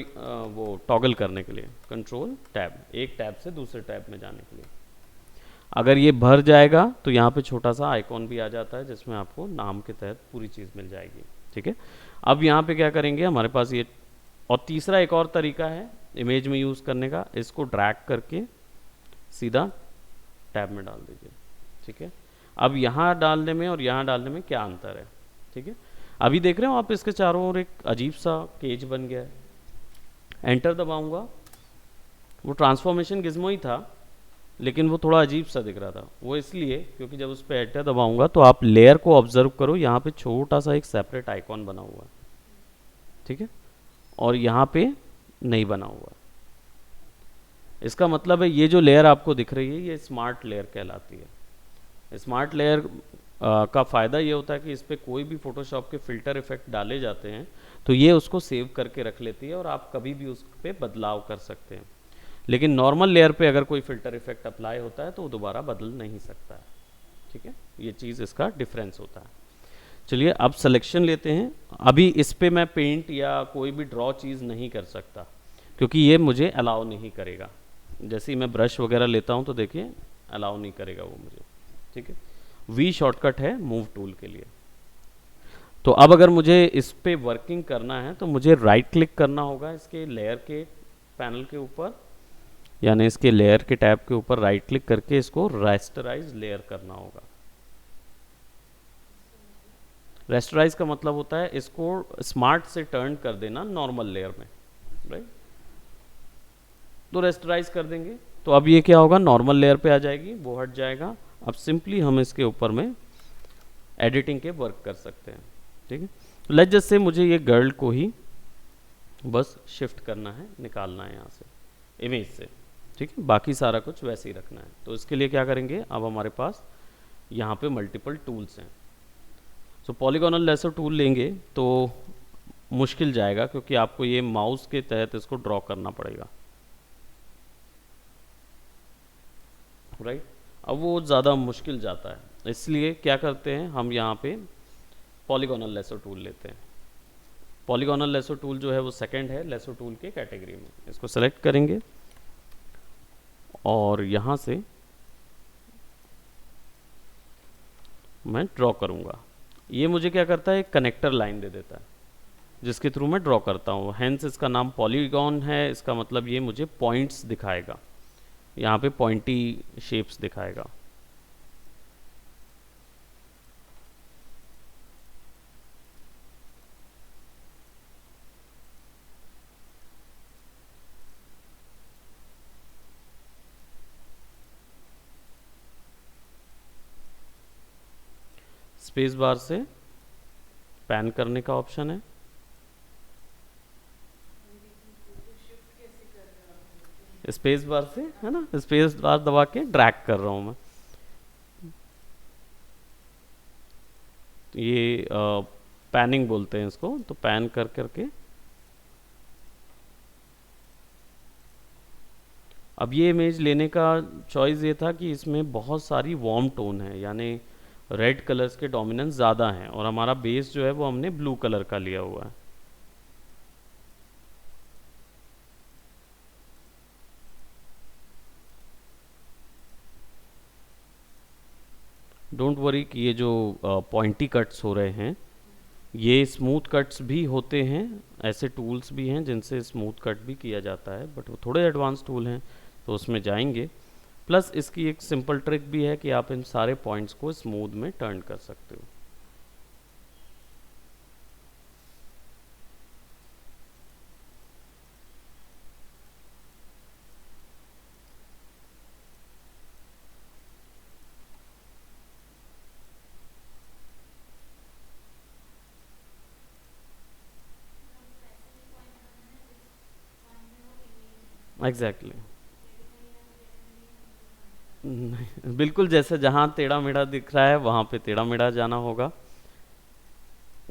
वो टॉगल करने के लिए कंट्रोल टैब, एक टैब से दूसरे टैब में जाने के लिए। अगर ये भर जाएगा तो यहाँ पे छोटा सा आइकॉन भी आ जाता है जिसमें आपको नाम के तहत पूरी चीज़ मिल जाएगी, ठीक है। अब यहाँ पे क्या करेंगे, हमारे पास ये, और तीसरा एक और तरीका है इमेज में यूज़ करने का, इसको ड्रैग करके सीधा टैब में डाल दीजिए, ठीक है। अब यहाँ डालने में और यहाँ डालने में क्या अंतर है, ठीक है। अभी देख रहे हो आप, इसके चारों ओर एक अजीब सा केज बन गया है। एंटर दबाऊंगा, वो ट्रांसफॉर्मेशन गिज़्मो ही था लेकिन वो थोड़ा अजीब सा दिख रहा था। वो इसलिए क्योंकि जब उस पर एंटर दबाऊंगा तो आप लेयर को ऑब्जर्व करो, यहाँ पे छोटा सा एक सेपरेट आइकॉन बना हुआ है, ठीक है, और यहाँ पे नहीं बना हुआ है। इसका मतलब है ये जो लेयर आपको दिख रही है ये स्मार्ट लेयर कहलाती है। स्मार्ट लेयर का फ़ायदा ये होता है कि इस पर कोई भी फोटोशॉप के फिल्टर इफेक्ट डाले जाते हैं तो ये उसको सेव करके रख लेती है और आप कभी भी उस पर बदलाव कर सकते हैं। लेकिन नॉर्मल लेयर पे अगर कोई फिल्टर इफेक्ट अप्लाई होता है तो वो दोबारा बदल नहीं सकता है, ठीक है। ये चीज़ इसका डिफरेंस होता है। चलिए अब सिलेक्शन लेते हैं। अभी इस पे मैं पेंट या कोई भी ड्रॉ चीज़ नहीं कर सकता क्योंकि ये मुझे अलाउ नहीं करेगा। जैसे ही मैं ब्रश वगैरह लेता हूँ तो देखिए अलाउ नहीं करेगा वो मुझे, ठीक है। वी शॉर्टकट है मूव टूल के लिए। तो अब अगर मुझे इस पे वर्किंग करना है तो मुझे राइट क्लिक करना होगा इसके लेयर के पैनल के ऊपर, यानी इसके लेयर के टैब के ऊपर राइट क्लिक करके इसको रेस्टराइज लेयर करना होगा। रेस्टराइज का मतलब होता है इसको स्मार्ट से टर्न कर देना नॉर्मल लेयर में, राइट। तो रेस्टराइज कर देंगे तो अब ये क्या होगा, नॉर्मल लेयर पे आ जाएगी, वो हट जाएगा। अब सिंपली हम इसके ऊपर में एडिटिंग के वर्क कर सकते हैं, ठीक है। लेट्स जस्ट से मुझे ये गर्ल को ही बस शिफ्ट करना है, निकालना है यहाँ से इमेज से, ठीक है, बाकी सारा कुछ वैसे ही रखना है। तो इसके लिए क्या करेंगे, अब हमारे पास यहाँ पे मल्टीपल टूल्स हैं। सो पॉलीगोनल लेसर टूल लेंगे तो मुश्किल जाएगा क्योंकि आपको ये माउस के तहत इसको ड्रॉ करना पड़ेगा, राइट। अब वो ज़्यादा मुश्किल जाता है, इसलिए क्या करते हैं हम यहाँ पे पॉलीगोनल लेसर टूल लेते हैं। पॉलीगोनल लेसर टूल जो है वो सेकंड है लेसर टूल के कैटेगरी में। इसको सेलेक्ट करेंगे और यहाँ से मैं ड्रॉ करूँगा। ये मुझे क्या करता है, एक कनेक्टर लाइन दे देता है जिसके थ्रू मैं ड्रॉ करता हूँ। हैंस इसका नाम पॉलीगॉन है। इसका मतलब ये मुझे पॉइंट्स दिखाएगा, यहाँ पे पॉइंटी शेप्स दिखाएगा। स्पेस बार से पैन करने का ऑप्शन है। स्पेस बार से, है ना, स्पेस बार दबा के ड्रैग कर रहा हूँ मैं। ये पैनिंग बोलते हैं इसको। तो पैन कर करके अब ये इमेज लेने का चॉइस ये था कि इसमें बहुत सारी वार्म टोन है, यानी रेड कलर्स के डोमिनेंस ज़्यादा हैं और हमारा बेस जो है वो हमने ब्लू कलर का लिया हुआ है। डोंट वरी कि ये जो पॉइंटी कट्स हो रहे हैं ये स्मूथ कट्स भी होते हैं, ऐसे टूल्स भी हैं जिनसे स्मूथ कट भी किया जाता है, बट वो थोड़े एडवांस टूल हैं तो उसमें जाएंगे। प्लस इसकी एक सिंपल ट्रिक भी है कि आप इन सारे पॉइंट्स को स्मूथ में टर्न कर सकते हो। एग्जैक्टली नहीं, बिल्कुल जैसे जहाँ टेढ़ा मेढ़ा दिख रहा है वहाँ पे टेढ़ा मेढ़ा जाना होगा।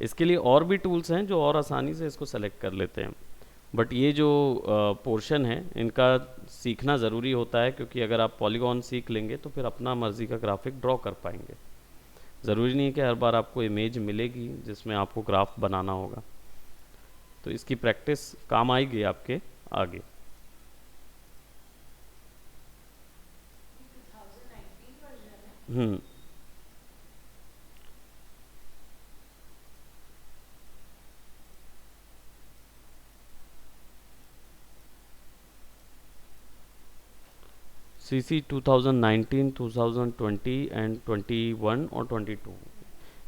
इसके लिए और भी टूल्स हैं जो और आसानी से इसको सेलेक्ट कर लेते हैं, बट ये जो पोर्शन है इनका सीखना ज़रूरी होता है, क्योंकि अगर आप पॉलीगॉन सीख लेंगे तो फिर अपना मर्ज़ी का ग्राफिक ड्रॉ कर पाएंगे। ज़रूरी नहीं है कि हर बार आपको इमेज मिलेगी जिसमें आपको ग्राफ बनाना होगा, तो इसकी प्रैक्टिस काम आएगी आपके आगे। हम्म। सीसी 2019, 2020 एंड 21 और 22,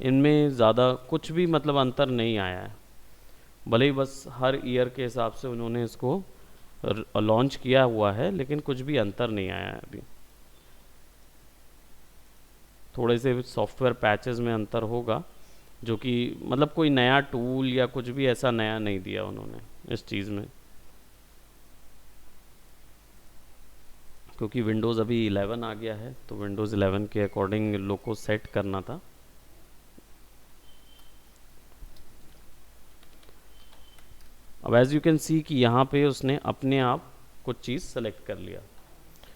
इनमें ज़्यादा कुछ भी मतलब अंतर नहीं आया है। भले ही बस हर ईयर के हिसाब से उन्होंने इसको लॉन्च किया हुआ है, लेकिन कुछ भी अंतर नहीं आया है अभी। थोड़े से सॉफ्टवेयर पैचेस में अंतर होगा, जो कि मतलब कोई नया टूल या कुछ भी ऐसा नया नहीं दिया उन्होंने इस चीज़ में, क्योंकि विंडोज़ अभी 11 आ गया है तो विंडोज़ 11 के अकॉर्डिंग लोग को सेट करना था। अब एज़ यू कैन सी कि यहाँ पे उसने अपने आप कुछ चीज़ सेलेक्ट कर लिया,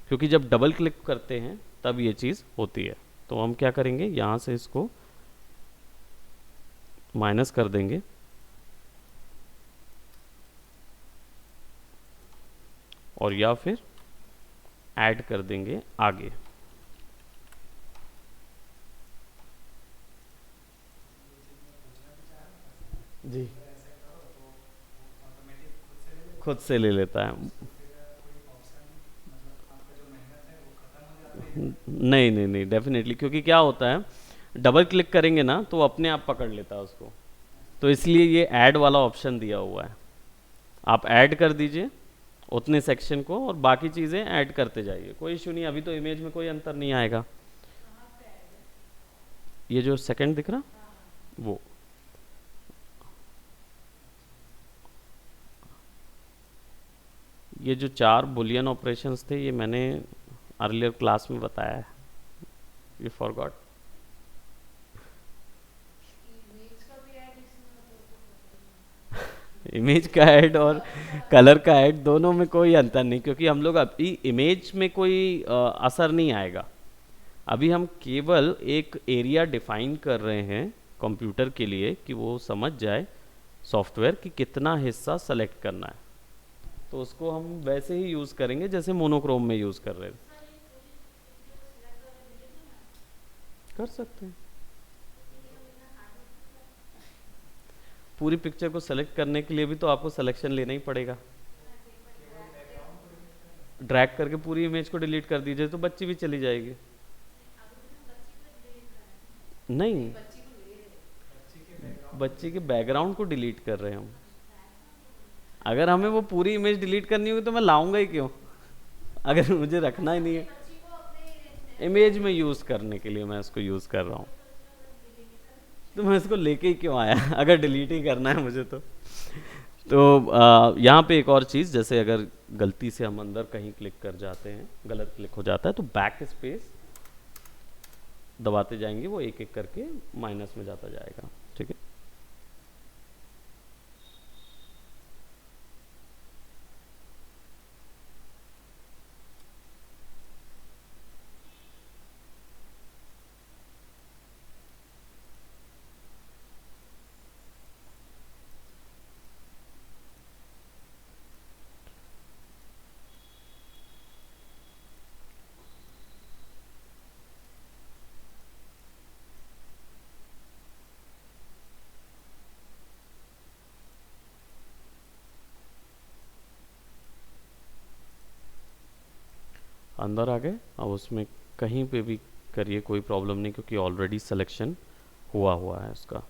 क्योंकि जब डबल क्लिक करते हैं तब ये चीज़ होती है। तो हम क्या करेंगे, यहाँ से इसको माइनस कर देंगे और या फिर ऐड कर देंगे आगे। जी, खुद से ले लेता है। नहीं नहीं नहीं, डेफिनेटली, क्योंकि क्या होता है डबल क्लिक करेंगे ना तो वो अपने आप पकड़ लेता है उसको, तो इसलिए ये ऐड वाला ऑप्शन दिया हुआ है। आप ऐड कर दीजिए उतने सेक्शन को और बाकी चीज़ें ऐड करते जाइए, कोई इशू नहीं। अभी तो इमेज में कोई अंतर नहीं आएगा। ये जो सेकंड दिख रहा वो, ये जो 4 बुलियन ऑपरेशंस थे ये मैंने अर्लियर क्लास में बताया है, यू फॉरगॉट। इमेज का ऐड और कलर का ऐड दोनों में कोई अंतर नहीं, क्योंकि हम लोग अभी इमेज में कोई असर नहीं आएगा। अभी हम केवल एक एरिया डिफाइन कर रहे हैं कंप्यूटर के लिए कि वो समझ जाए सॉफ्टवेयर कि कितना हिस्सा सेलेक्ट करना है, तो उसको हम वैसे ही यूज़ करेंगे जैसे मोनोक्रोम में यूज़ कर रहे थे। कर सकते हैं। पूरी पिक्चर को सेलेक्ट करने के लिए भी तो आपको सिलेक्शन लेना ही पड़ेगा। ड्रैग करके पूरी इमेज को डिलीट कर दीजिए तो बच्ची भी चली जाएगी। नहीं, बच्ची के बैकग्राउंड को डिलीट कर रहे हैं हम। अगर हमें वो पूरी इमेज डिलीट करनी होगी तो मैं लाऊंगा ही क्यों, अगर मुझे रखना ही नहीं है। इमेज में यूज़ करने के लिए मैं इसको यूज़ कर रहा हूँ, तो मैं इसको लेके ही क्यों आया अगर डिलीट ही करना है मुझे तो यहाँ पे एक और चीज़, जैसे अगर गलती से हम अंदर कहीं क्लिक कर जाते हैं, गलत क्लिक हो जाता है, तो बैक स्पेस दबाते जाएंगे, वो एक एक करके माइनस में जाता जाएगा। ठीक है। अंदर आ गए। अब उसमें कहीं पे भी करिए, कोई प्रॉब्लम नहीं, क्योंकि ऑलरेडी सिलेक्शन हुआ है उसका।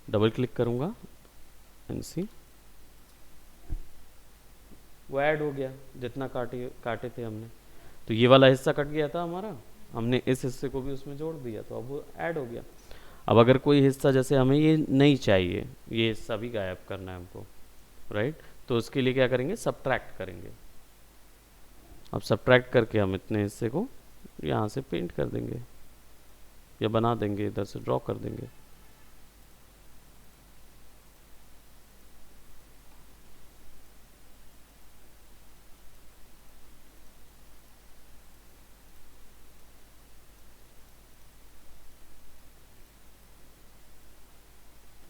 डबल क्लिक करूँगा एंड सी, वो ऐड हो गया जितना काटे थे हमने। तो ये वाला हिस्सा कट गया था हमारा, हमने इस हिस्से को भी उसमें जोड़ दिया, तो अब वो ऐड हो गया। अब अगर कोई हिस्सा जैसे हमें ये नहीं चाहिए, ये हिस्सा भी गायब करना है हमको, राइट, तो उसके लिए क्या करेंगे, सब्ट्रैक्ट करेंगे। अब सब्ट्रैक्ट करके हम इतने हिस्से को यहाँ से पेंट कर देंगे या बना देंगे, इधर से ड्रॉ कर देंगे।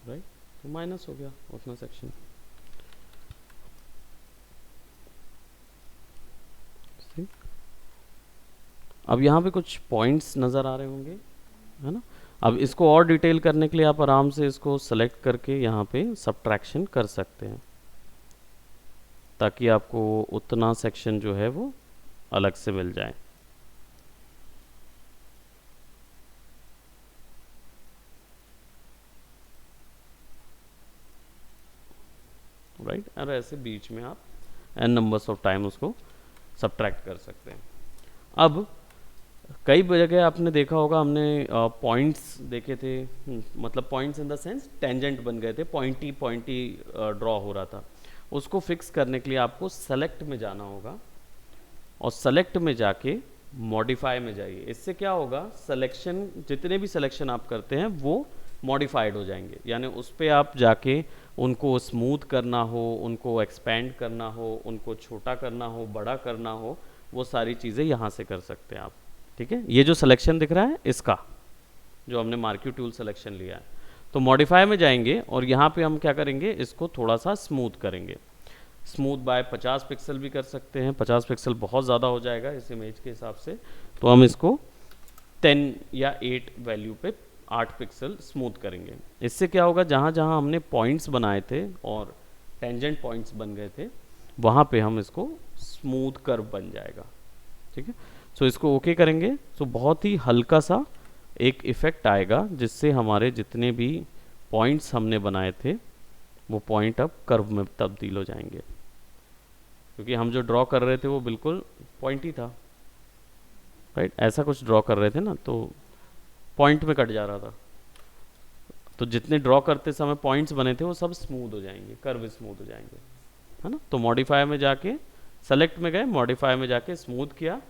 राइट, तो माइनस हो गया उतना सेक्शन। अब यहाँ पे कुछ पॉइंट्स नज़र आ रहे होंगे, है ना। अब इसको और डिटेल करने के लिए आप आराम से इसको सेलेक्ट करके यहाँ पे सब्ट्रैक्शन कर सकते हैं, ताकि आपको उतना सेक्शन जो है वो अलग से मिल जाए। राइट, और ऐसे बीच में आप n नंबर्स ऑफ टाइम उसको सब्ट्रैक्ट कर सकते हैं। अब कई जगह आपने देखा होगा, हमने पॉइंट्स देखे थे, मतलब points in the sense tangent बन गए थे, पॉइंटी ड्रॉ हो रहा था। उसको फिक्स करने के लिए आपको सेलेक्ट में जाना होगा, और सेलेक्ट में जाके मॉडिफाई में जाइए। इससे क्या होगा, सिलेक्शन, जितने भी सिलेक्शन आप करते हैं वो मॉडिफाइड हो जाएंगे, यानी उस पर आप जाके उनको स्मूथ करना हो, उनको एक्सपेंड करना हो, उनको छोटा करना हो, बड़ा करना हो, वो सारी चीज़ें यहाँ से कर सकते हैं आप। ठीक है, ये जो सिलेक्शन दिख रहा है इसका, जो हमने मार्क्यू टूल सिलेक्शन लिया है, तो मॉडिफाई में जाएंगे और यहाँ पे हम क्या करेंगे, इसको थोड़ा सा स्मूथ करेंगे। स्मूथ बाय 50 पिक्सल भी कर सकते हैं, 50 पिक्सल बहुत ज़्यादा हो जाएगा इस इमेज के हिसाब से, तो हम इसको 10 या 8 वैल्यू पे 8 पिक्सल स्मूथ करेंगे। इससे क्या होगा, जहाँ जहाँ हमने पॉइंट्स बनाए थे और टेंजेंट पॉइंट्स बन गए थे, वहाँ पे हम इसको स्मूथ कर्व बन जाएगा। ठीक है, सो इसको ओके करेंगे, तो बहुत ही हल्का सा एक इफ़ेक्ट आएगा, जिससे हमारे जितने भी पॉइंट्स हमने बनाए थे वो पॉइंट अब कर्व में तब्दील हो जाएंगे, क्योंकि हम जो ड्रॉ कर रहे थे वो बिल्कुल पॉइंटी था। राइट, ऐसा कुछ ड्रॉ कर रहे थे ना, तो पॉइंट में कट जा रहा था, तो जितने ड्रॉ करते समय पॉइंट्स बने थे वो सब स्मूथ हो जाएंगे, कर्व स्मूथ हो जाएंगे, है ना। तो मॉडिफाई में जाके सेलेक्ट में गए, मॉडिफाई में जाके स्मूथ किया,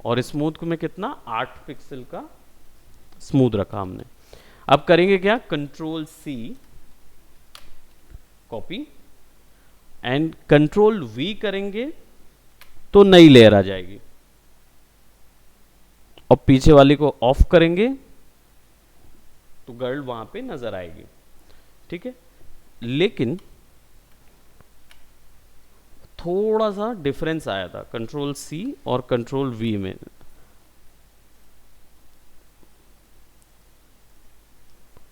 और स्मूथ में कितना, 8 पिक्सल का स्मूथ रखा हमने। अब करेंगे क्या, control C copy and control V करेंगे तो नई लेयर आ जाएगी, और पीछे वाली को ऑफ करेंगे तो गर्ल वहां पे नजर आएगी। ठीक है, लेकिन थोड़ा सा डिफरेंस आया था कंट्रोल सी और कंट्रोल वी में।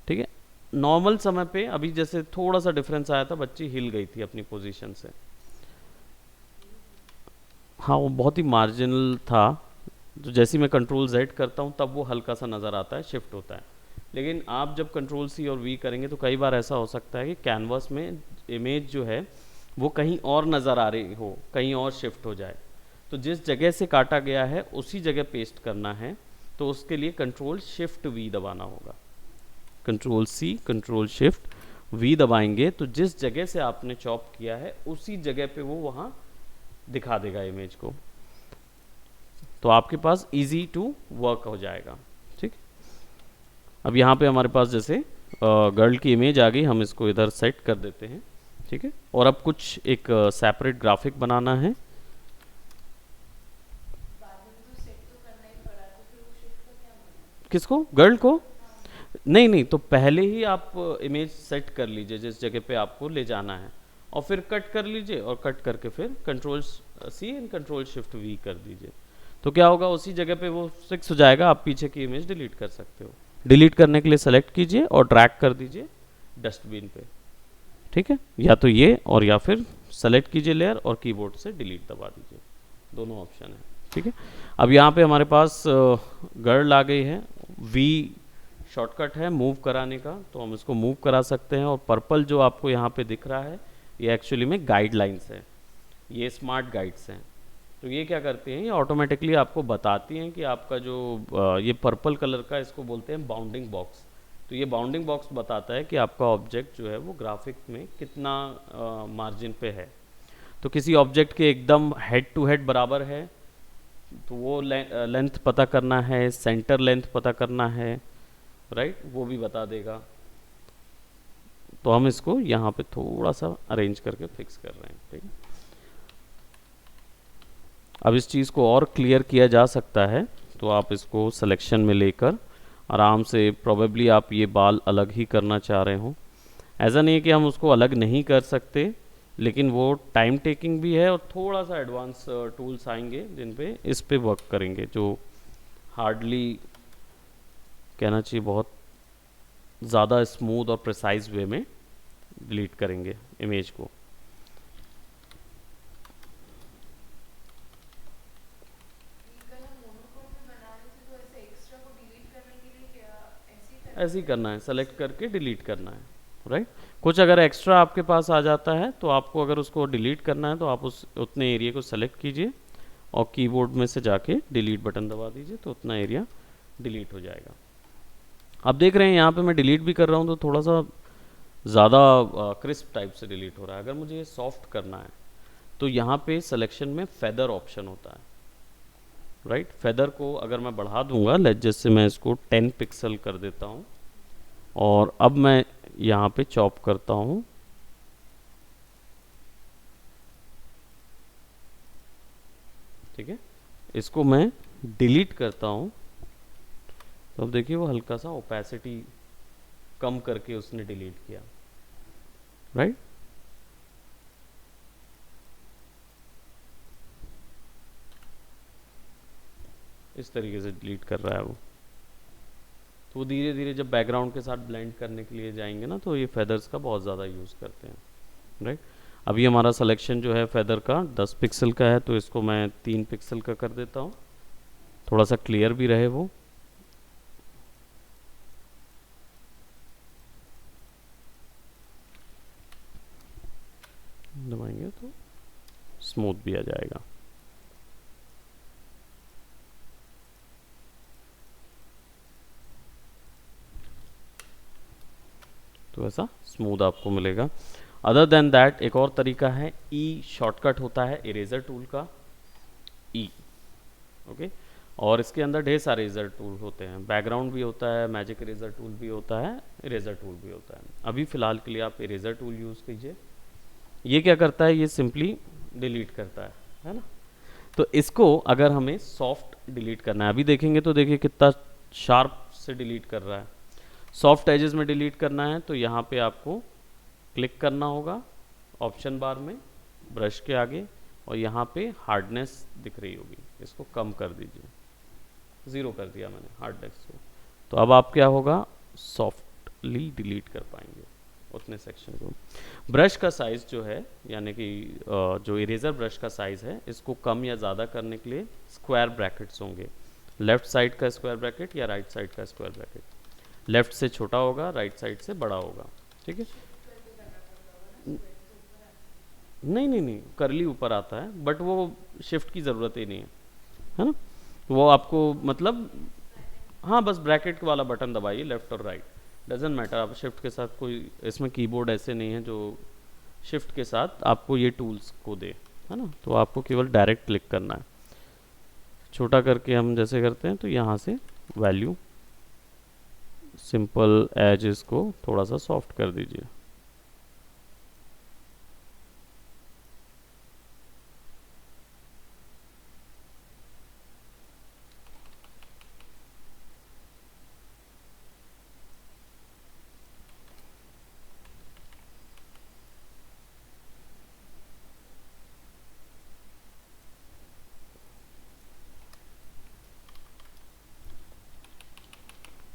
ठीक है, नॉर्मल समय पे अभी जैसे थोड़ा सा डिफरेंस आया था, बच्ची हिल गई थी अपनी पोजीशन से। हाँ, वो बहुत ही मार्जिनल था, तो जैसे मैं कंट्रोल जेड करता हूँ तब वो हल्का सा नज़र आता है, शिफ्ट होता है। लेकिन आप जब कंट्रोल सी और वी करेंगे तो कई बार ऐसा हो सकता है कि कैनवास में इमेज जो है वो कहीं और नज़र आ रही हो, कहीं और शिफ्ट हो जाए। तो जिस जगह से काटा गया है उसी जगह पेस्ट करना है, तो उसके लिए कंट्रोल शिफ्ट वी दबाना होगा। Control C control shift V दबाएंगे तो जिस जगह से आपने चॉप किया है उसी जगह पे वो वहाँ दिखा देगा इमेज को, तो आपके पास इजी टू वर्क हो जाएगा। ठीक, अब यहाँ पे हमारे पास जैसे गर्ल की इमेज आ गई, हम इसको इधर सेट कर देते हैं। ठीक है, और अब कुछ एक सेपरेट ग्राफिक बनाना है। किसको, गर्ल को? नहीं नहीं, तो पहले ही आप इमेज सेट कर लीजिए जिस जगह पे आपको ले जाना है, और फिर कट कर लीजिए, और कट करके फिर control C and control shift V कर दीजिए, तो क्या होगा, उसी जगह पे वो फिक्स हो जाएगा। आप पीछे की इमेज डिलीट कर सकते हो। डिलीट करने के लिए सेलेक्ट कीजिए और ड्रैग कर दीजिए डस्टबिन पे। ठीक है, या तो ये, और या फिर सेलेक्ट कीजिए लेयर और कीबोर्ड से डिलीट दबा दीजिए, दोनों ऑप्शन है, ठीक है। अब यहाँ पे हमारे पास गर्ल आ गई है, वी शॉर्टकट है मूव कराने का, तो हम इसको मूव करा सकते हैं। और पर्पल जो आपको यहाँ पे दिख रहा है ये एक्चुअली में गाइडलाइंस है, ये स्मार्ट गाइड्स हैं। तो ये क्या करती हैं, ये ऑटोमेटिकली आपको बताती हैं कि आपका जो ये पर्पल कलर का इसको बोलते हैं बाउंडिंग बॉक्स। तो ये बाउंडिंग बॉक्स बताता है कि आपका ऑब्जेक्ट जो है वो ग्राफिक में कितना मार्जिन पे है। तो किसी ऑब्जेक्ट के एकदम हेड टू हेड बराबर है तो वो लेंथ पता करना है, सेंटर लेंथ पता करना है, राइट, वो भी बता देगा। तो हम इसको यहाँ पे थोड़ा सा अरेंज करके फिक्स कर रहे हैं, ठीक है। अब इस चीज़ को और क्लियर किया जा सकता है, तो आप इसको सिलेक्शन में लेकर आराम से, प्रोबेबली आप ये बाल अलग ही करना चाह रहे हो, ऐसा नहीं है कि हम उसको अलग नहीं कर सकते, लेकिन वो टाइम टेकिंग भी है और थोड़ा सा एडवांस टूल्स आएंगे जिन पे इस पे वर्क करेंगे, जो हार्डली कहना चाहिए बहुत ज़्यादा स्मूथ और प्रिसाइज वे में डिलीट करेंगे इमेज को। ऐसे ही करना है, सेलेक्ट करके डिलीट करना है, राइट। कुछ अगर एक्स्ट्रा आपके पास आ जाता है तो आपको अगर उसको डिलीट करना है तो आप उस उतने एरिया को सेलेक्ट कीजिए और कीबोर्ड में से जाके डिलीट बटन दबा दीजिए, तो उतना एरिया डिलीट हो जाएगा। आप देख रहे हैं यहाँ पे मैं डिलीट भी कर रहा हूँ तो थोड़ा सा ज़्यादा क्रिस्प टाइप से डिलीट हो रहा है। अगर मुझे ये सॉफ्ट करना है तो यहाँ पे सिलेक्शन में फेदर ऑप्शन होता है, राइट। फेदर को अगर मैं बढ़ा दूंगा, लेट जैसे मैं इसको 10 पिक्सल कर देता हूँ और अब मैं यहाँ पे चॉप करता हूँ, ठीक है। इसको मैं डिलीट करता हूँ तो अब देखिए वो हल्का सा ओपेसिटी कम करके उसने डिलीट किया, राइट। इस तरीके से डिलीट कर रहा है वो। तो वो धीरे धीरे जब बैकग्राउंड के साथ ब्लेंड करने के लिए जाएंगे ना, तो ये फेदर्स का बहुत ज़्यादा यूज़ करते हैं, राइट। अभी हमारा सिलेक्शन जो है फेदर का 10 पिक्सल का है, तो इसको मैं 3 पिक्सल का कर देता हूँ, थोड़ा सा क्लियर भी रहे वो। दबाएंगे तो स्मूथ भी आ जाएगा। तो ऐसा स्मूथ आपको मिलेगा। अदर देन दैट एक और तरीका है, ई शॉर्टकट होता है इरेजर टूल का, ई, ओके। और इसके अंदर ढेर सारे इरेजर टूल होते हैं, बैकग्राउंड भी होता है, मैजिक इरेजर टूल भी होता है, इरेजर टूल भी होता है। अभी फ़िलहाल के लिए आप इरेजर टूल यूज़ कीजिए। ये क्या करता है, ये सिंपली डिलीट करता है ना। तो इसको अगर हमें सॉफ्ट डिलीट करना है, अभी देखेंगे तो देखिए कितना शार्प से डिलीट कर रहा है। सॉफ्ट एजेस में डिलीट करना है तो यहाँ पे आपको क्लिक करना होगा ऑप्शन बार में, ब्रश के आगे, और यहाँ पे हार्डनेस दिख रही होगी, इसको कम कर दीजिए, 0 कर दिया मैंने हार्डनेस को। तो अब आप क्या होगा, सॉफ्टली डिलीट कर पाएंगे उतने सेक्शन को। ब्रश का साइज़ जो है, यानी कि जो इरेजर ब्रश का साइज़ है, इसको कम या ज़्यादा करने के लिए स्क्वायर ब्रैकेट्स होंगे, लेफ्ट साइड का स्क्वायर ब्रैकेट या राइट साइड का स्क्वायर ब्रैकेट। लेफ्ट से छोटा होगा, राइट साइड से बड़ा होगा, ठीक है। नहीं नहीं नहीं, करली ऊपर आता है, बट वो शिफ्ट की ज़रूरत ही नहीं है ना। वो आपको मतलब, हाँ बस ब्रैकेट वाला बटन दबाइए, लेफ्ट और राइट, डजेंट मैटर। आप शिफ्ट के साथ, कोई इसमें कीबोर्ड ऐसे नहीं है जो शिफ्ट के साथ आपको ये टूल्स को दे, है ना। तो आपको केवल डायरेक्ट क्लिक करना है, छोटा करके हम जैसे करते हैं, तो यहाँ से वैल्यू सिंपल एजेस को थोड़ा सा सॉफ्ट कर दीजिए।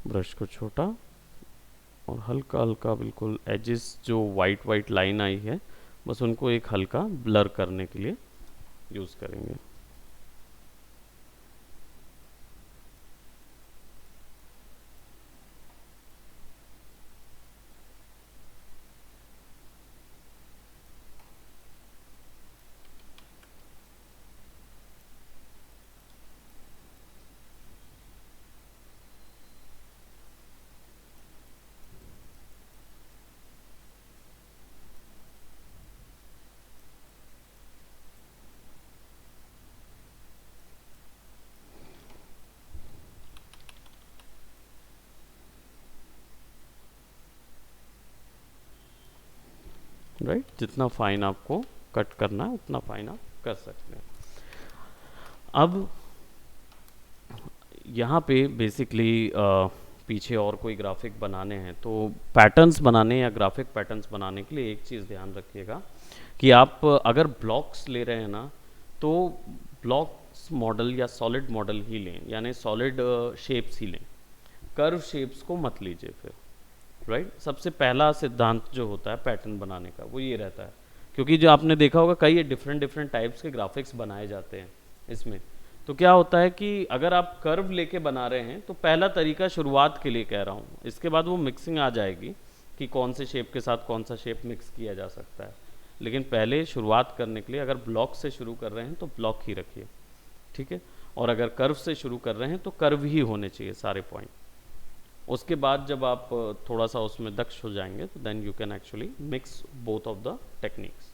ब्रश को छोटा और हल्का हल्का बिल्कुल एजेस जो वाइट वाइट लाइन आई है, बस उनको एक हल्का ब्लर करने के लिए यूज़ करेंगे। राइट, जितना फाइन आपको कट करना है उतना फाइन आप कर सकते हैं। अब यहाँ पे बेसिकली पीछे और कोई ग्राफिक बनाने हैं तो पैटर्न्स बनाने या ग्राफिक पैटर्न्स बनाने के लिए एक चीज़ ध्यान रखिएगा कि आप अगर ब्लॉक्स ले रहे हैं ना तो ब्लॉक्स मॉडल या सॉलिड मॉडल ही लें, यानी सॉलिड शेप्स ही लें, कर्व शेप्स को मत लीजिए फिर, राइट। सबसे पहला सिद्धांत जो होता है पैटर्न बनाने का वो ये रहता है, क्योंकि जो आपने देखा होगा कई डिफरेंट डिफरेंट टाइप्स के ग्राफिक्स बनाए जाते हैं इसमें, तो क्या होता है कि अगर आप कर्व लेके बना रहे हैं तो पहला तरीका शुरुआत के लिए कह रहा हूँ, इसके बाद वो मिक्सिंग आ जाएगी कि कौन से शेप के साथ कौन सा शेप मिक्स किया जा सकता है, लेकिन पहले शुरुआत करने के लिए अगर ब्लॉक से शुरू कर रहे हैं तो ब्लॉक ही रखिए, ठीक है। और अगर कर्व से शुरू कर रहे हैं तो कर्व ही होने चाहिए सारे पॉइंट। उसके बाद जब आप थोड़ा सा उसमें दक्ष हो जाएंगे तो then you can actually mix both of the techniques,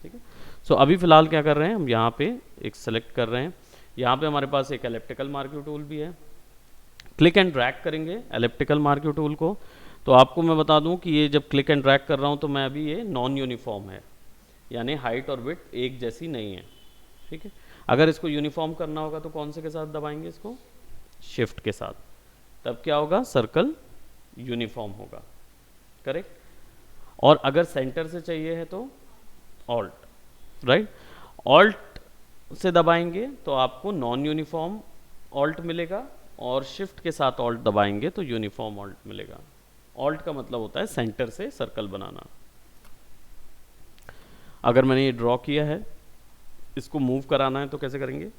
ठीक है। सो अभी फ़िलहाल क्या कर रहे हैं हम, यहाँ पे एक सेलेक्ट कर रहे हैं, यहाँ पे हमारे पास एक एलिप्टिकल मार्क्यू टूल भी है, क्लिक एंड ड्रैग करेंगे एलिप्टिकल मार्क्यू टूल को। तो आपको मैं बता दूं कि ये जब क्लिक एंड ड्रैग कर रहा हूँ तो मैं अभी ये नॉन यूनिफॉर्म है, यानी हाइट और विड्थ एक जैसी नहीं है, ठीक है। अगर इसको यूनिफॉर्म करना होगा तो कौन से के साथ दबाएंगे इसको, शिफ्ट के साथ, तब क्या होगा, सर्कल यूनिफॉर्म होगा, करेक्ट। और अगर सेंटर से चाहिए है तो ऑल्ट, राइट, ऑल्ट से दबाएंगे तो आपको नॉन यूनिफॉर्म ऑल्ट मिलेगा, और शिफ्ट के साथ ऑल्ट दबाएंगे तो यूनिफॉर्म ऑल्ट मिलेगा। ऑल्ट का मतलब होता है सेंटर से सर्कल बनाना। अगर मैंने ये ड्रॉ किया है, इसको मूव कराना है तो कैसे करेंगे,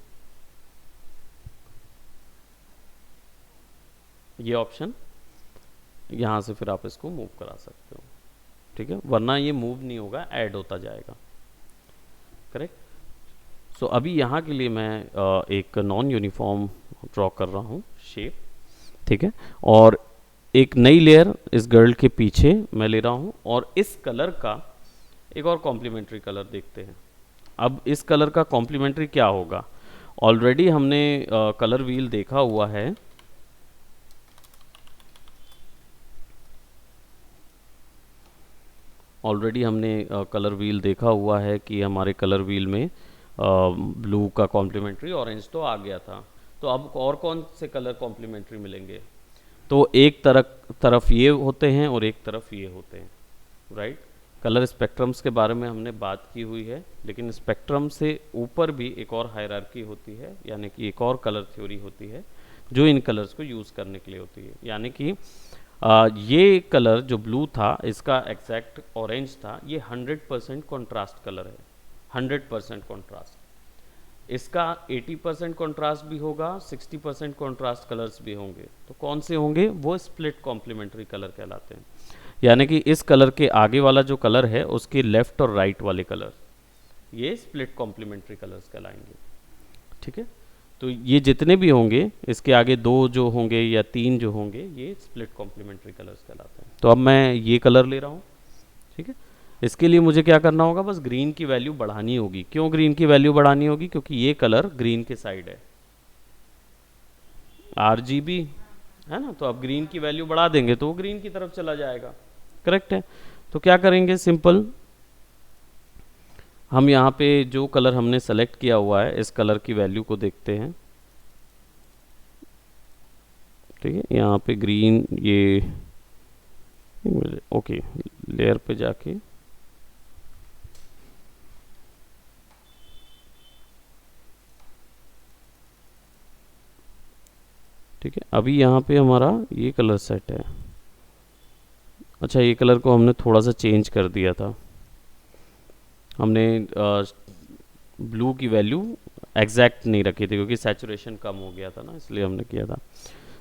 ये ऑप्शन, यहाँ से फिर आप इसको मूव करा सकते हो, ठीक है, वरना ये मूव नहीं होगा, ऐड होता जाएगा, करेक्ट। सो अभी यहाँ के लिए मैं एक नॉन यूनिफॉर्म ड्रॉ कर रहा हूँ शेप, ठीक है, और एक नई लेयर इस गर्ल के पीछे मैं ले रहा हूँ, और इस कलर का एक और कॉम्प्लीमेंट्री कलर देखते हैं। अब इस कलर का कॉम्प्लीमेंट्री क्या होगा, ऑलरेडी हमने कलर व्हील देखा हुआ है, कलर व्हील देखा हुआ है कि हमारे कलर व्हील में ब्लू का कॉम्प्लीमेंट्री ऑरेंज तो आ गया था, तो अब और कौन से कलर कॉम्प्लीमेंट्री मिलेंगे, तो एक तरफ ये होते हैं और एक तरफ ये होते हैं, राइट। कलर स्पेक्ट्रम्स के बारे में हमने बात की हुई है, लेकिन स्पेक्ट्रम से ऊपर भी एक और हायरार्की होती है, यानी कि एक और कलर थ्योरी होती है जो इन कलर्स को यूज़ करने के लिए होती है। यानी कि ये कलर जो ब्लू था इसका एग्जैक्ट ऑरेंज था, ये 100% कॉन्ट्रास्ट कलर है, 100% कॉन्ट्रास्ट। इसका 80% कॉन्ट्रास्ट भी होगा, 60% कॉन्ट्रास्ट कलर्स भी होंगे, तो कौन से होंगे, वो स्प्लिट कॉम्प्लीमेंट्री कलर कहलाते हैं। यानी कि इस कलर के आगे वाला जो कलर है उसके लेफ्ट और राइट वाले कलर, ये स्प्लिट कॉम्प्लीमेंट्री कलर्स कहलाएंगे, ठीक है। तो ये जितने भी होंगे, इसके आगे 2 जो होंगे या 3 जो होंगे, ये स्प्लिट कॉम्प्लीमेंट्री कलर्स कहलाते हैं। तो अब मैं ये कलर ले रहा हूँ, ठीक है। इसके लिए मुझे क्या करना होगा, बस ग्रीन की वैल्यू बढ़ानी होगी। क्यों ग्रीन की वैल्यू बढ़ानी होगी, क्योंकि ये कलर ग्रीन के साइड है, RGB है ना, तो अब ग्रीन की वैल्यू बढ़ा देंगे तो वो ग्रीन की तरफ चला जाएगा, करेक्ट है। तो क्या करेंगे, सिंपल, हम यहाँ पे जो कलर हमने सेलेक्ट किया हुआ है इस कलर की वैल्यू को देखते हैं, ठीक है। यहाँ पे ग्रीन, ये ओके, लेयर पे जाके ठीक है, अभी यहाँ पे हमारा ये कलर सेट है। अच्छा, ये कलर को हमने थोड़ा सा चेंज कर दिया था, हमने ब्लू की वैल्यू एग्जैक्ट नहीं रखी थी क्योंकि सैचुरेशन कम हो गया था ना, इसलिए हमने किया था।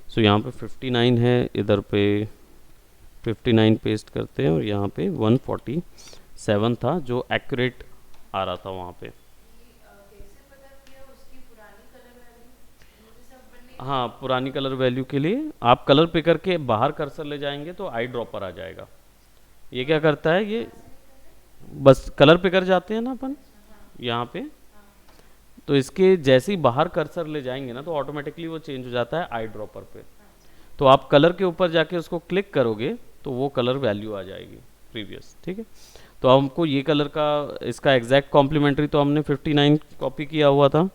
सो यहाँ पे 59 है, इधर पे 59 पेस्ट करते हैं, और यहाँ पे 147 था जो एक्यूरेट आ रहा था वहाँ पे। हाँ, पुरानी कलर वैल्यू के लिए आप कलर पिकर के बाहर कर्सर ले जाएंगे तो आई ड्रॉपर आ जाएगा। ये क्या करता है, ये बस कलर पिकर जाते हैं ना अपन यहाँ पे, तो इसके जैसे ही बाहर कर्सर ले जाएंगे ना तो ऑटोमेटिकली वो चेंज हो जाता है आई ड्रॉपर पे। तो आप कलर के ऊपर जाके उसको क्लिक करोगे तो वो कलर वैल्यू आ जाएगी प्रीवियस, ठीक है। तो हमको ये कलर का इसका एग्जैक्ट कॉम्प्लीमेंट्री तो हमने 59 कॉपी किया हुआ था,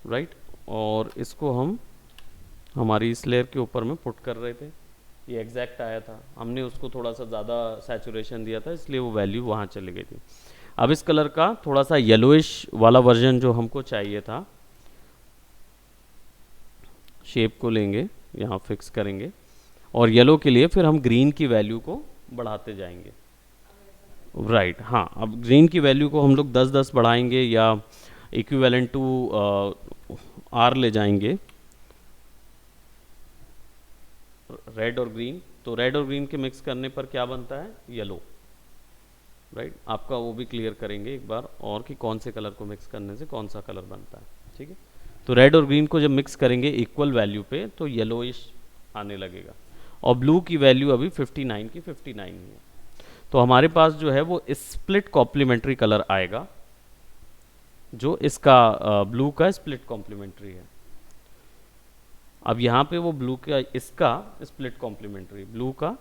राइट। और इसको हम हमारी इस लेयर के ऊपर में पुट कर रहे थे, ये एग्जैक्ट आया था, हमने उसको थोड़ा सा ज़्यादा सैचुरेशन दिया था इसलिए वो वैल्यू वहाँ चली गई थी। अब इस कलर का थोड़ा सा येलोइश वाला वर्जन जो हमको चाहिए था, शेप को लेंगे यहाँ फिक्स करेंगे और येलो के लिए फिर हम ग्रीन की वैल्यू को बढ़ाते जाएंगे, राइट। हाँ, अब ग्रीन की वैल्यू को हम लोग 10-10 बढ़ाएंगे या इक्विवेलेंट टू आर ले जाएंगे, रेड और ग्रीन। तो रेड और ग्रीन के मिक्स करने पर क्या बनता है, येलो, राइट। आपका वो भी क्लियर करेंगे एक बार और कि कौन से कलर को मिक्स करने से कौन सा कलर बनता है, ठीक है। तो रेड और ग्रीन को जब मिक्स करेंगे इक्वल वैल्यू पे तो येलोइश आने लगेगा, और ब्लू की वैल्यू अभी 59 की 59 ही है। तो हमारे पास जो है वो स्प्लिट कॉम्प्लीमेंट्री कलर आएगा, जो इसका ब्लू का स्प्लिट कॉम्प्लीमेंट्री है। अब यहाँ पे वो ब्लू का इसका स्प्लिट कॉम्प्लीमेंट्री ब्लू का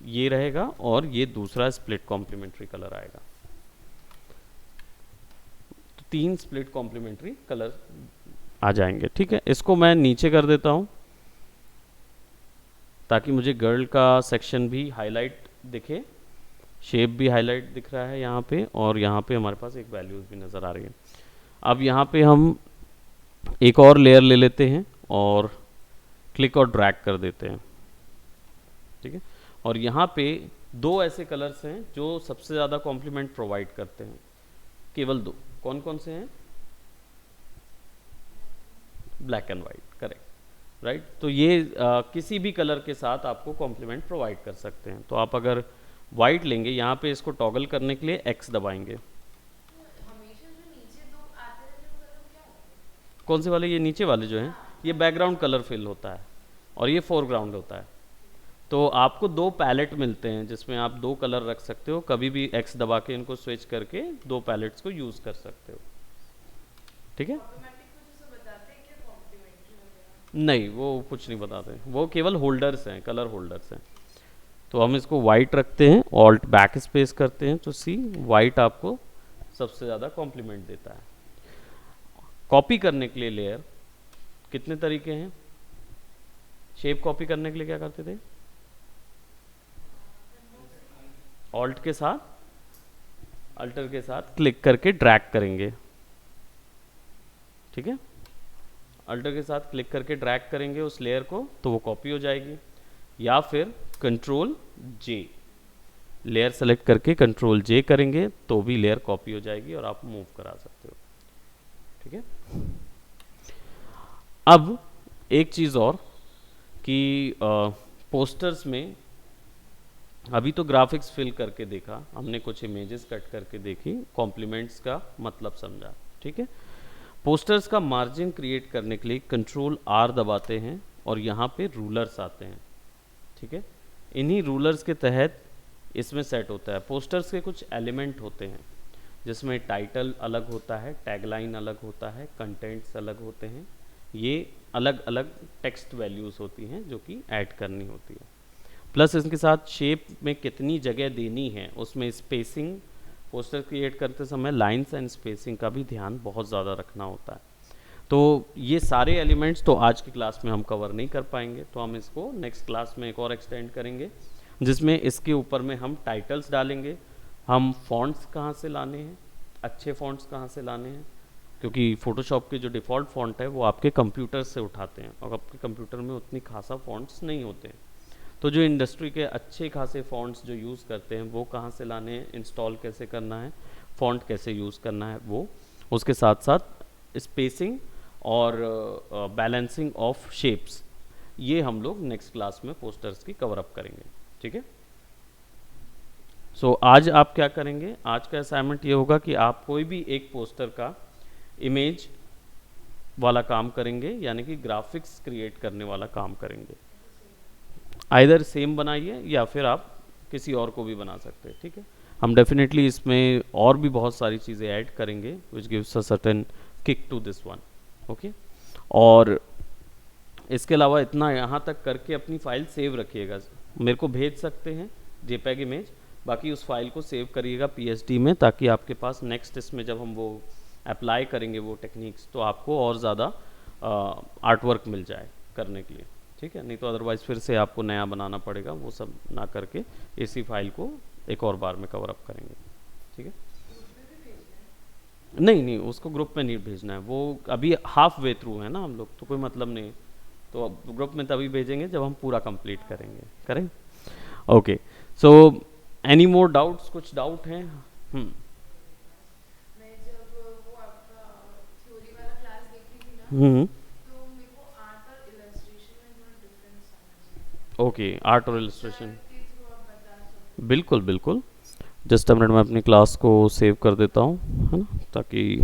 ये रहेगा और ये दूसरा स्प्लिट कॉम्प्लीमेंट्री कलर आएगा। तो 3 स्प्लिट कॉम्प्लीमेंट्री कलर आ जाएंगे, ठीक है। इसको मैं नीचे कर देता हूँ ताकि मुझे गर्ल का सेक्शन भी हाईलाइट दिखे, शेप भी हाईलाइट दिख रहा है यहाँ पे, और यहाँ पे हमारे पास एक वैल्यूज भी नज़र आ रही है। अब यहाँ पे हम एक और लेयर ले लेते हैं और क्लिक और ड्रैग कर देते हैं, ठीक है। और यहाँ पे 2 ऐसे कलर्स हैं जो सबसे ज़्यादा कॉम्प्लीमेंट प्रोवाइड करते हैं, केवल 2। कौन कौन से हैं, black and white, correct, right. तो ये किसी भी कलर के साथ आपको कॉम्प्लीमेंट प्रोवाइड कर सकते हैं। तो आप अगर वाइट लेंगे, यहाँ पे इसको टॉगल करने के लिए एक्स दबाएंगे। कौन से वाले, ये नीचे वाले जो हैं, ये बैकग्राउंड कलर फिल होता है और ये फोरग्राउंड होता है। तो आपको 2 पैलेट मिलते हैं जिसमें आप 2 कलर रख सकते हो, कभी भी एक्स दबा के इनको स्विच करके 2 पैलेट्स को यूज़ कर सकते हो, ठीक है। नहीं, वो कुछ नहीं बताते, वो केवल होल्डर्स हैं, कलर होल्डर्स हैं। तो हम इसको वाइट रखते हैं, ऑल्ट बैक स्पेस करते हैं, तो सी वाइट आपको सबसे ज़्यादा कॉम्प्लीमेंट देता है। कॉपी करने के लिए लेयर कितने तरीके हैं, शेप कॉपी करने के लिए क्या करते थे, ऑल्ट के साथ, अल्टर के साथ क्लिक करके ड्रैग करेंगे, ठीक है। अल्टर के साथ क्लिक करके ड्रैग करेंगे उस लेयर को तो वो कॉपी हो जाएगी, या फिर कंट्रोल जे, लेयर सेलेक्ट करके कंट्रोल जे करेंगे तो भी लेयर कॉपी हो जाएगी और आप मूव करा सकते हो, ठीक है। अब एक चीज़ और कि पोस्टर्स में अभी तो ग्राफिक्स फिल करके देखा हमने, कुछ इमेजेस कट करके देखी, कॉम्प्लीमेंट्स का मतलब समझा, ठीक है। पोस्टर्स का मार्जिन क्रिएट करने के लिए कंट्रोल आर दबाते हैं और यहाँ पे रूलर्स आते हैं, ठीक है। इन्हीं रूलर्स के तहत इसमें सेट होता है। पोस्टर्स के कुछ एलिमेंट होते हैं जिसमें टाइटल अलग होता है, टैगलाइन अलग होता है, कंटेंट्स अलग होते हैं, ये अलग अलग टेक्स्ट वैल्यूज़ होती हैं जो कि ऐड करनी होती है। प्लस इसके साथ शेप में कितनी जगह देनी है, उसमें स्पेसिंग, पोस्टर क्रिएट करते समय लाइंस एंड स्पेसिंग का भी ध्यान बहुत ज़्यादा रखना होता है। तो ये सारे एलिमेंट्स तो आज की क्लास में हम कवर नहीं कर पाएंगे, तो हम इसको नेक्स्ट क्लास में एक और एक्सटेंड करेंगे जिसमें इसके ऊपर में हम टाइटल्स डालेंगे, हम फॉन्ट्स कहाँ से लाने हैं, अच्छे फॉन्ट्स कहाँ से लाने हैं, क्योंकि फ़ोटोशॉप के जो डिफ़ॉल्ट फ़ॉन्ट है वो आपके कंप्यूटर से उठाते हैं और आपके कंप्यूटर में उतनी खासा फ़ॉन्ट्स नहीं होते हैं। तो जो इंडस्ट्री के अच्छे खासे फ़ॉन्ट्स जो यूज़ करते हैं वो कहाँ से लाने हैं, इंस्टॉल कैसे करना है, फ़ॉन्ट कैसे यूज़ करना है, वो उसके साथ साथ स्पेसिंग और बैलेंसिंग ऑफ शेप्स, ये हम लोग नेक्स्ट क्लास में पोस्टर्स की कवर अप करेंगे, ठीक है। सो आज आप क्या करेंगे, आज का असाइनमेंट ये होगा कि आप कोई भी एक पोस्टर का इमेज वाला काम करेंगे, यानी कि ग्राफिक्स क्रिएट करने वाला काम करेंगे। आइदर सेम बनाइए या फिर आप किसी और को भी बना सकते हैं, ठीक है। हम डेफिनेटली इसमें और भी बहुत सारी चीज़ें ऐड करेंगे which gives a certain kick to this one, okay. और इसके अलावा इतना यहाँ तक करके अपनी फाइल सेव रखिएगा, मेरे को भेज सकते हैं जेपीईजी इमेज, बाकी उस फाइल को सेव करिएगा पीएसडी में, ताकि आपके पास नेक्स्ट इसमें जब हम वो अप्लाई करेंगे वो टेक्निक्स तो आपको और ज़्यादा आर्ट वर्क मिल जाए करने के लिए, ठीक है। नहीं तो अदरवाइज़ फिर से आपको नया बनाना पड़ेगा, वो सब ना करके इसी फाइल को एक और बार में कवर अप करेंगे, ठीक है। नहीं नहीं, उसको ग्रुप में नहीं भेजना है, वो अभी हाफ वे थ्रू है ना हम लोग, तो कोई मतलब नहीं, तो अब ग्रुप में तभी भेजेंगे जब हम पूरा कंप्लीट करेंगे, करें। Okay, so any more doubts, कुछ डाउट हैं? मैं जब वो आपका थ्योरी वाला क्लास देखी थी ना, तो मेरे को आर्ट और इलस्ट्रेशन में थोड़ा डिफरेंस समझ आया। ओके, आर्ट और इलस्ट्रेशन, के थ्रू आप बता सकते बिल्कुल बिल्कुल। जस्ट अ मिनट, मैं अपनी क्लास को सेव कर देता हूँ, है ना, ताकि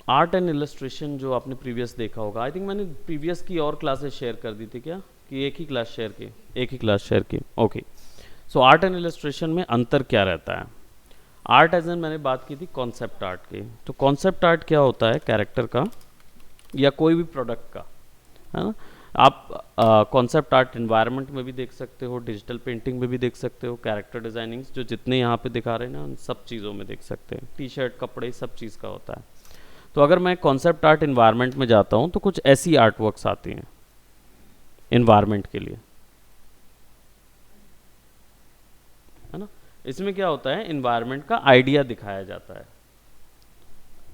आर्ट एंड इलस्ट्रेशन जो आपने प्रीवियस देखा होगा, आई थिंक मैंने प्रीवियस की और क्लासेस शेयर कर दी थी क्या, कि एक ही क्लास शेयर की? एक ही क्लास शेयर की, okay. So art and illustration में अंतर क्या रहता है? आर्ट एज एन मैंने बात की थी कॉन्सेप्ट आर्ट की, तो कॉन्सेप्ट आर्ट क्या होता है? कैरेक्टर का या कोई भी प्रोडक्ट का, है ना। आप कॉन्सेप्ट आर्ट इन्वायरमेंट में भी देख सकते हो, डिजिटल पेंटिंग में भी देख सकते हो, कैरेक्टर डिजाइनिंग्स जो जितने यहाँ पे दिखा रहे हैं ना, उन सब चीज़ों में देख सकते हैं, टी शर्ट, कपड़े, सब चीज़ का होता है। तो अगर मैं कॉन्सेप्ट आर्ट इन्वायरमेंट में जाता हूँ तो कुछ ऐसी आर्ट वर्क्स आती हैं इन्वायरमेंट के लिए, है ना। इसमें क्या होता है, इन्वायरमेंट का आइडिया दिखाया जाता है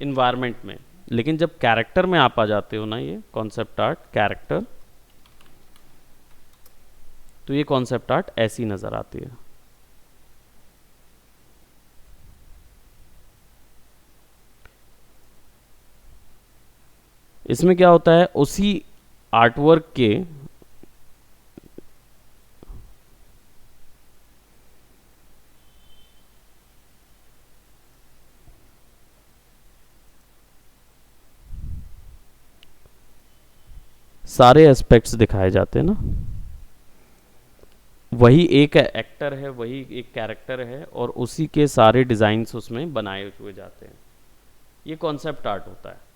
इन्वायरमेंट में, लेकिन जब कैरेक्टर में आप आ जाते हो ना, ये कॉन्सेप्ट आर्ट कैरेक्टर, तो ये कॉन्सेप्ट आर्ट ऐसी नजर आती है। इसमें क्या होता है, उसी आर्टवर्क के सारे एस्पेक्ट्स दिखाए जाते हैं ना, वही एक एक्टर है, वही एक कैरेक्टर है, और उसी के सारे डिजाइन्स उसमें बनाए हुए जाते हैं, ये कॉन्सेप्ट आर्ट होता है।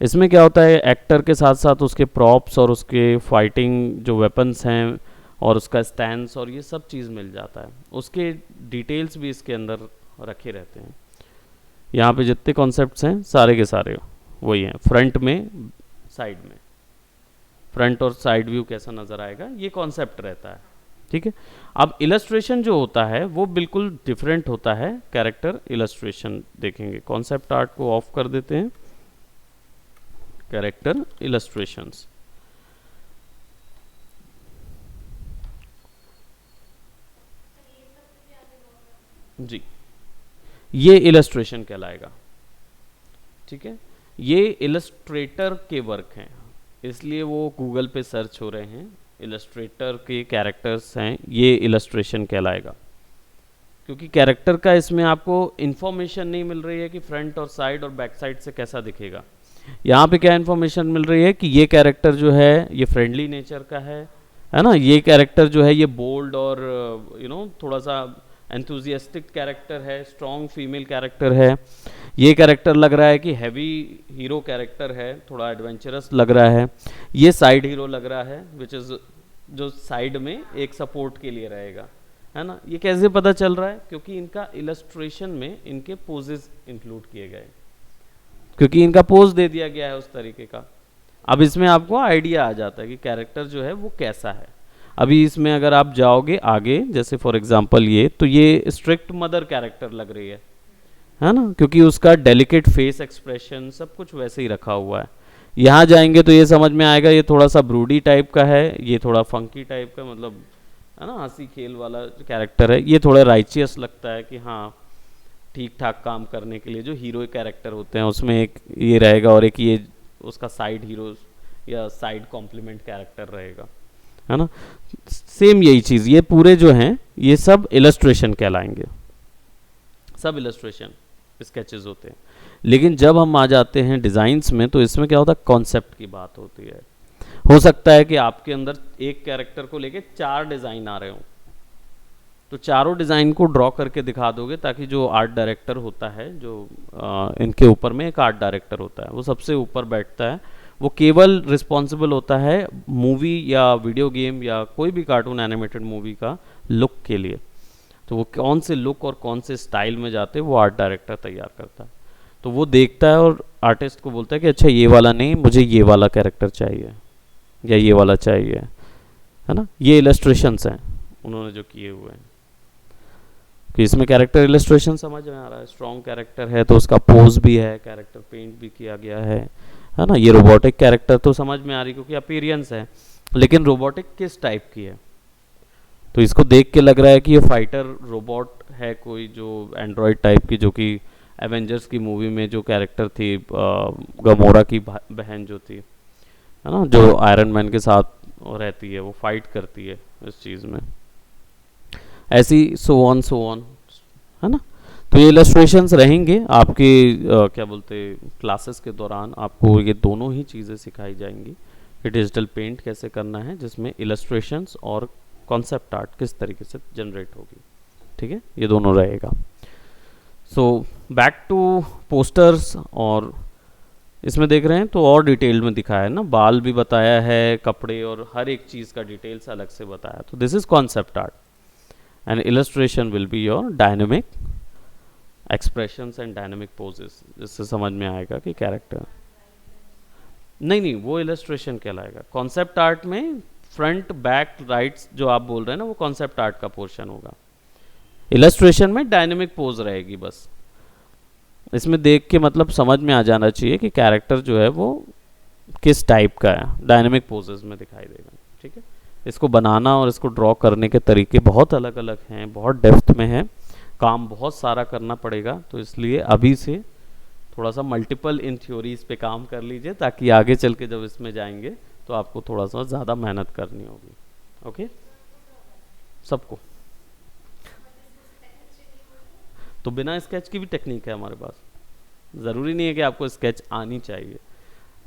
इसमें क्या होता है, एक्टर के साथ साथ उसके प्रॉप्स और उसके फाइटिंग जो वेपन्स हैं और उसका स्टैंस और ये सब चीज़ मिल जाता है, उसके डिटेल्स भी इसके अंदर रखे रहते हैं। यहाँ पे जितने कॉन्सेप्ट्स हैं सारे के सारे वही हैं, फ्रंट में, साइड में, फ्रंट और साइड व्यू कैसा नज़र आएगा, ये कॉन्सेप्ट रहता है, ठीक है। अब इलस्ट्रेशन जो होता है वो बिल्कुल डिफरेंट होता है, कैरेक्टर इलस्ट्रेशन देखेंगे। कॉन्सेप्ट आर्ट को ऑफ कर देते हैं, कैरेक्टर इलस्ट्रेशंस। जी, ये इलस्ट्रेशन कहलाएगा, ठीक है। ये इलस्ट्रेटर के वर्क हैं, इसलिए वो गूगल पे सर्च हो रहे हैं, इलस्ट्रेटर के कैरेक्टर्स हैं, ये इलस्ट्रेशन कहलाएगा। क्योंकि कैरेक्टर का इसमें आपको इन्फॉर्मेशन नहीं मिल रही है कि फ्रंट और साइड और बैक साइड से कैसा दिखेगा। यहाँ पे क्या इन्फॉर्मेशन मिल रही है कि ये कैरेक्टर जो है ये फ्रेंडली नेचर का है ना, ये कैरेक्टर जो है ये बोल्ड और थोड़ा सा एंथुजियास्टिक कैरेक्टर है, स्ट्रॉन्ग फीमेल कैरेक्टर है, ये कैरेक्टर लग रहा है कि हैवी हीरो कैरेक्टर है, थोड़ा एडवेंचरस लग रहा है, ये साइड हीरो लग रहा है विच इज़ जो साइड में एक सपोर्ट के लिए रहेगा, है ना। ये कैसे पता चल रहा है? क्योंकि इनका इलस्ट्रेशन में इनके पोजेस इंक्लूड किए गए, क्योंकि इनका पोज दे दिया गया है उस तरीके का। अब इसमें आपको आइडिया आ जाता है कि कैरेक्टर जो है वो कैसा है। अभी इसमें अगर आप जाओगे आगे, जैसे फॉर एग्जांपल ये, तो ये स्ट्रिक्ट मदर कैरेक्टर लग रही है ना, क्योंकि उसका डेलिकेट फेस एक्सप्रेशन सब कुछ वैसे ही रखा हुआ है। यहाँ जाएंगे तो ये समझ में आएगा ये थोड़ा सा ब्रूडी टाइप का है, ये थोड़ा फंकी टाइप का, मतलब है ना, हंसी खेल वाला कैरेक्टर है। ये थोड़ा राइचियस लगता है कि हाँ ठीक ठाक काम करने के लिए जो हीरो कैरेक्टर होते हैं उसमें एक ये रहेगा, और एक ये उसका साइड हीरो या साइड कॉम्प्लीमेंट कैरेक्टर रहेगा, है ना। सेम यही चीज़, ये पूरे जो हैं ये सब इलस्ट्रेशन कहलाएंगे, सब इलस्ट्रेशन, स्केचेस होते हैं। लेकिन जब हम आ जाते हैं डिज़ाइंस में तो इसमें क्या होता है, कॉन्सेप्ट की बात होती है। हो सकता है कि आपके अंदर एक कैरेक्टर को लेके 4 डिज़ाइन आ रहे हों, तो चारों डिज़ाइन को ड्रॉ करके दिखा दोगे, ताकि जो आर्ट डायरेक्टर होता है, जो इनके ऊपर में एक आर्ट डायरेक्टर होता है, वो सबसे ऊपर बैठता है, वो केवल रिस्पॉन्सिबल होता है मूवी या वीडियो गेम या कोई भी कार्टून एनिमेटेड मूवी का लुक के लिए। तो वो कौन से लुक और कौन से स्टाइल में जाते हैं वो आर्ट डायरेक्टर तैयार करता है। तो वो देखता है और आर्टिस्ट को बोलता है कि अच्छा ये वाला नहीं, मुझे ये वाला कैरेक्टर चाहिए या ये वाला चाहिए, है ना। ये इलस्ट्रेशंस हैं उन्होंने जो किए हुए हैं, कि इसमें कैरेक्टर इलस्ट्रेशन समझ में आ रहा है। स्ट्रॉन्ग कैरेक्टर है तो उसका पोज भी है, कैरेक्टर पेंट भी किया गया है ना। ये रोबोटिक कैरेक्टर तो समझ में आ रही क्योंकि अपीयरेंस है, लेकिन रोबोटिक किस टाइप की है, तो इसको देख के लग रहा है कि ये फाइटर रोबोट है कोई, जो एंड्रॉयड टाइप की, जो कि एवेंजर्स की मूवी में जो कैरेक्टर थी, गमोरा की बहन जो थी, है ना, जो आयरन मैन के साथ रहती है, वो फाइट करती है इस चीज़ में, ऐसी सो ऑन, है ना। तो ये इलस्ट्रेशंस रहेंगे आपके क्या बोलते क्लासेस के दौरान, आपको ये दोनों ही चीज़ें सिखाई जाएंगी कि डिजिटल पेंट कैसे करना है, जिसमें इलस्ट्रेशंस और कॉन्सेप्ट आर्ट किस तरीके से जनरेट होगी, ठीक है, ये दोनों रहेगा। सो बैक टू पोस्टर्स, और इसमें देख रहे हैं तो और डिटेल में दिखाया है ना, बाल भी बताया है, कपड़े और हर एक चीज़ का डिटेल से अलग से बताया। तो this is concept art and illustration will be your dynamic expressions and dynamic poses, जिससे समझ में आएगा कि कैरेक्टर नहीं, वो इलस्ट्रेशन कहलाएगा। कॉन्सेप्ट आर्ट में फ्रंट बैक राइट्स जो आप बोल रहे हैं ना, वो कॉन्सेप्ट आर्ट का पोर्शन होगा। इलस्ट्रेशन में डायनेमिक पोज रहेगी बस। इसमें देख के मतलब समझ में आ जाना चाहिए कि कैरेक्टर जो है वो किस टाइप का है, डायनेमिक पोजेस में दिखाई देगा, ठीक है। इसको बनाना और इसको ड्रॉ करने के तरीके बहुत अलग अलग हैं, बहुत डेप्थ में है, काम बहुत सारा करना पड़ेगा। तो इसलिए अभी से थोड़ा सा मल्टीपल इन थ्योरीज पे काम कर लीजिए, ताकि आगे चल के जब इसमें जाएंगे तो आपको थोड़ा सा ज़्यादा मेहनत करनी होगी। ओके, सबको। तो बिना स्केच की भी टेक्निक है हमारे पास, ज़रूरी नहीं है कि आपको स्केच आनी चाहिए।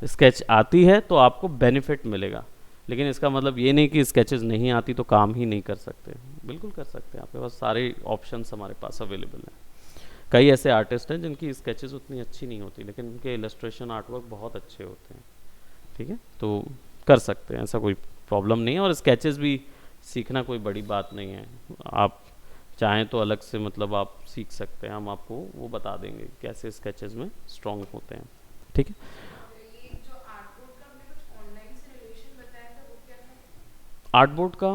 स्केच आती है तो आपको बेनिफिट मिलेगा, लेकिन इसका मतलब ये नहीं कि स्केचेस नहीं आती तो काम ही नहीं कर सकते। बिल्कुल कर सकते हैं, आपके पास सारे ऑप्शंस हमारे पास अवेलेबल हैं। कई ऐसे आर्टिस्ट हैं जिनकी स्केचेस उतनी अच्छी नहीं होती, लेकिन उनके इलस्ट्रेशन आर्टवर्क बहुत अच्छे होते हैं, ठीक है, तो कर सकते हैं, ऐसा कोई प्रॉब्लम नहीं है। और स्केचेस भी सीखना कोई बड़ी बात नहीं है, आप चाहें तो अलग से मतलब आप सीख सकते हैं, हम आपको वो बता देंगे कैसे स्केचेस में स्ट्रॉन्ग होते हैं, ठीक है। आर्टबोर्ड का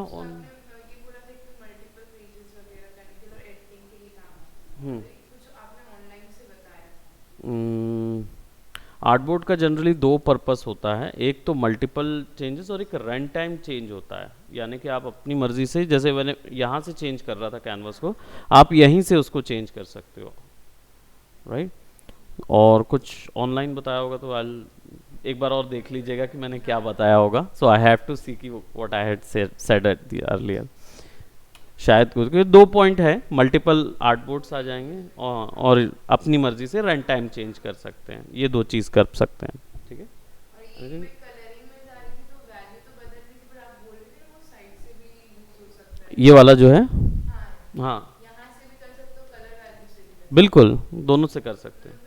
आर्टबोर्ड का जनरली 2 पर्पस होता है, एक तो मल्टीपल चेंजेस और एक रन टाइम चेंज होता है। यानी कि आप अपनी मर्जी से, जैसे मैंने यहाँ से चेंज कर रहा था कैनवस को, आप यहीं से उसको चेंज कर सकते हो, राइट। और कुछ ऑनलाइन बताया होगा तो एक बार और देख लीजिएगा कि मैंने क्या बताया होगा। सो आई हैव टू सी की what I had said at the earlier. शायद कुछ 2 पॉइंट है, मल्टीपल आर्टबोर्ड्स आ जाएंगे और अपनी मर्जी से रन टाइम चेंज कर सकते हैं, ये 2 चीज़ कर सकते हैं, ठीक है। ये वाला जो है, हाँ बिल्कुल दोनों से कर सकते हैं।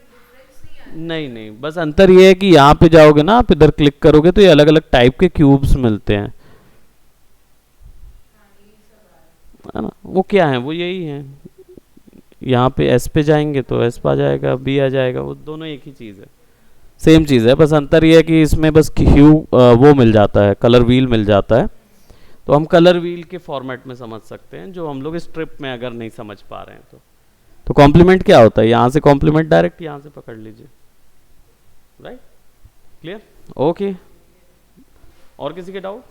नहीं, बस अंतर ये है कि यहाँ पे जाओगे ना, आप इधर क्लिक करोगे तो ये अलग अलग टाइप के क्यूब्स मिलते हैं, है ना। वो क्या है, वो यही है, यहाँ पे एस पे जाएंगे तो एस आ जाएगा, बी आ जाएगा, वो दोनों एक ही चीज़ है, सेम चीज़ है। बस अंतर ये है कि इसमें बस ह्यू वो मिल जाता है, कलर व्हील मिल जाता है, तो हम कलर व्हील के फॉर्मेट में समझ सकते हैं, जो हम लोग स्ट्रिप में अगर नहीं समझ पा रहे हैं तो कॉम्प्लीमेंट क्या होता है, यहाँ से कॉम्प्लीमेंट डायरेक्ट यहाँ से पकड़ लीजिए, राइट, क्लियर, ओके। और किसी के डाउट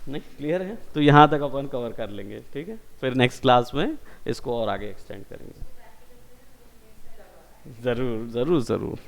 नहीं, क्लियर है, तो यहाँ तक अपन कवर कर लेंगे, ठीक है। फिर नेक्स्ट क्लास में इसको और आगे एक्सटेंड करेंगे, ज़रूर ज़रूर ज़रूर।